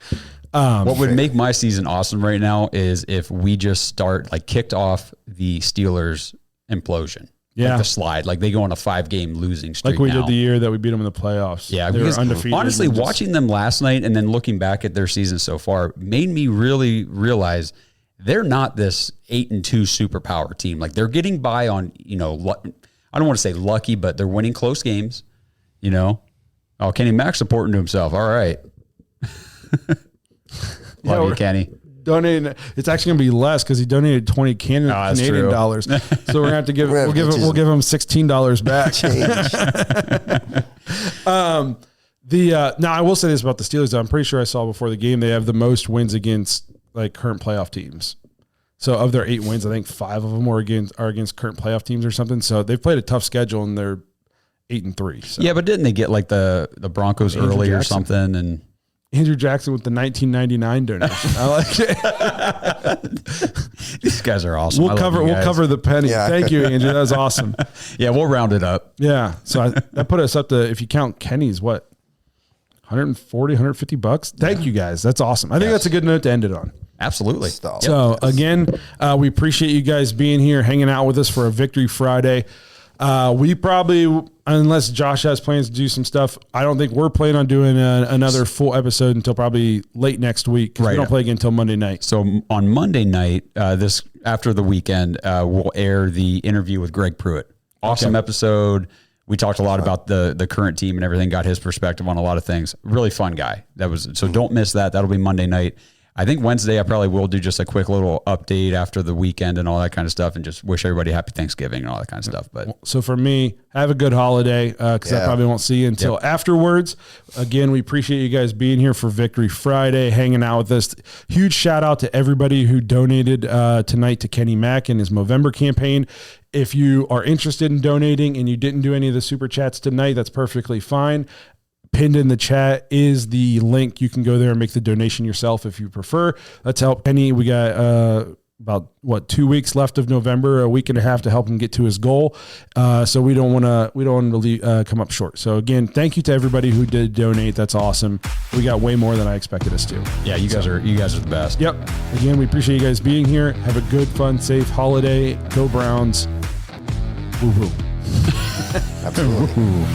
What would make my season awesome right now is if we just start kicked off the Steelers implosion. Yeah. Like the slide. Like they go on a 5-game losing streak. Like we did the year that we beat them in the playoffs. Yeah. They were undefeated. Honestly, watching them last night and then looking back at their season so far made me really realize they're not this 8-2 superpower team. Like they're getting by on, I don't want to say lucky, but they're winning close games, Oh, Kenny Mack's supporting to himself. All right. Love you, Kenny. Donating. It's actually going to be less because he donated 20 Canadian dollars. So we're going to have to give we'll give him $16 back. Now I will say this about the Steelers. I'm pretty sure I saw before the game they have the most wins against current playoff teams. So of their 8 wins, I think 5 of them are against current playoff teams or something. So they've played a tough schedule and they're 8-3. So. Yeah, but didn't they get the Broncos early or something? And Andrew Jackson with the 1999 donation. I like it. These guys are awesome. We'll cover the penny. Yeah. Thank you, Andrew. That was awesome. Yeah, we'll round it up. Yeah. So that put us up to, if you count Kenny's, what, $140, $150? Thank you guys. That's awesome. I think that's a good note to end it on. Absolutely. So again, we appreciate you guys being here, hanging out with us for a Victory Friday. We probably, unless Josh has plans to do some stuff, I don't think we're planning on doing another full episode until probably late next week. Right. We don't play again until Monday night. So on Monday night, after the weekend, we'll air the interview with Greg Pruitt. Awesome episode. We talked a lot about the current team and everything, got his perspective on a lot of things. Really fun guy. So don't miss that. That'll be Monday night. I think Wednesday I probably will do just a quick little update after the weekend and all that kind of stuff, and just wish everybody happy Thanksgiving and all that kind of stuff. But so for me, have a good holiday, because I probably won't see you until afterwards. Again, we appreciate you guys being here for Victory Friday, hanging out with us. Huge shout out to everybody who donated tonight to Kenny Mack in his Movember campaign. If you are interested in donating and you didn't do any of the super chats tonight, that's perfectly fine. Pinned in the chat is the link. You can go there and make the donation yourself if you prefer. Let's help Penny. We got about 2 weeks left of November, a week and a half to help him get to his goal. So we don't want to come up short. So again, thank you to everybody who did donate. That's awesome. We got way more than I expected us to. Yeah, you guys are the best. Yep. Again, we appreciate you guys being here. Have a good, fun, safe holiday. Go Browns. Woo woo. Absolutely.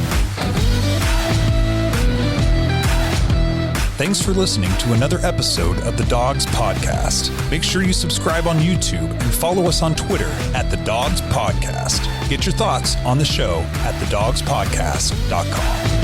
Thanks for listening to another episode of the Dogs Podcast. Make sure you subscribe on YouTube and follow us on Twitter at the Dogs Podcast. Get your thoughts on the show at thedogspodcast.com.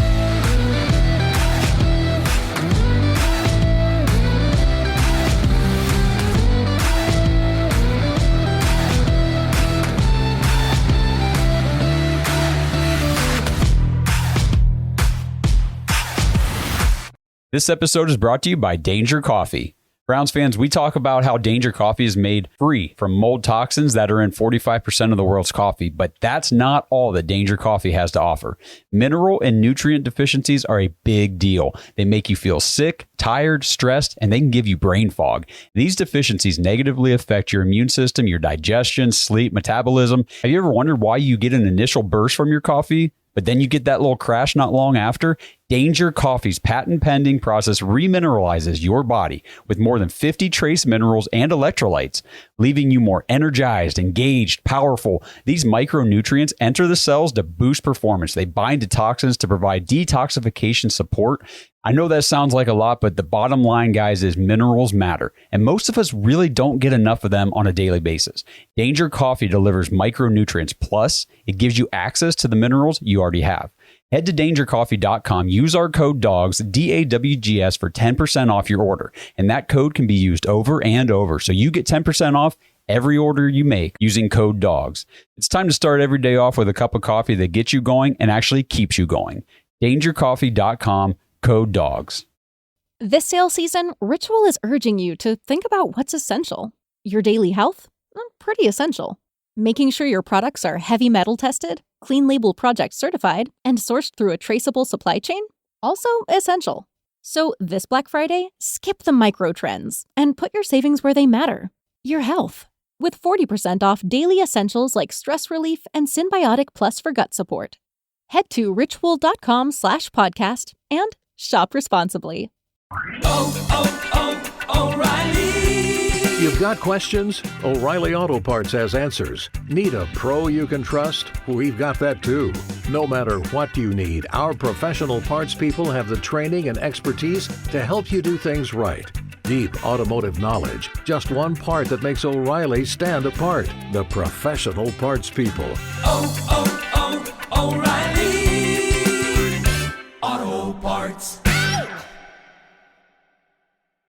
This episode is brought to you by Danger Coffee. Browns fans, we talk about how Danger Coffee is made free from mold toxins that are in 45% of the world's coffee, but that's not all that Danger Coffee has to offer. Mineral and nutrient deficiencies are a big deal. They make you feel sick, tired, stressed, and they can give you brain fog. These deficiencies negatively affect your immune system, your digestion, sleep, metabolism. Have you ever wondered why you get an initial burst from your coffee, but then you get that little crash not long after? Danger Coffee's patent-pending process remineralizes your body with more than 50 trace minerals and electrolytes, leaving you more energized, engaged, powerful. These micronutrients enter the cells to boost performance. They bind to toxins to provide detoxification support. I know that sounds like a lot, but the bottom line, guys, is minerals matter, and most of us really don't get enough of them on a daily basis. Danger Coffee delivers micronutrients, plus it gives you access to the minerals you already have. Head to dangercoffee.com, use our code DOGS, DAWGS, for 10% off your order, and that code can be used over and over, so you get 10% off every order you make using code DOGS. It's time to start every day off with a cup of coffee that gets you going and actually keeps you going. dangercoffee.com, code DOGS. This sales season, Ritual is urging you to think about what's essential. Your daily health? Pretty essential. Making sure your products are heavy metal tested, Clean Label Project certified, and sourced through a traceable supply chain? Also essential. So this Black Friday, skip the micro trends and put your savings where they matter. Your health. With 40% off daily essentials like stress relief and Symbiotic Plus for gut support. Head to ritual.com/podcast and shop responsibly. O'Reilly! You've got questions? O'Reilly Auto Parts has answers. Need a pro you can trust? We've got that too. No matter what you need, our professional parts people have the training and expertise to help you do things right. Deep automotive knowledge. Just one part that makes O'Reilly stand apart. The professional parts people. O'Reilly!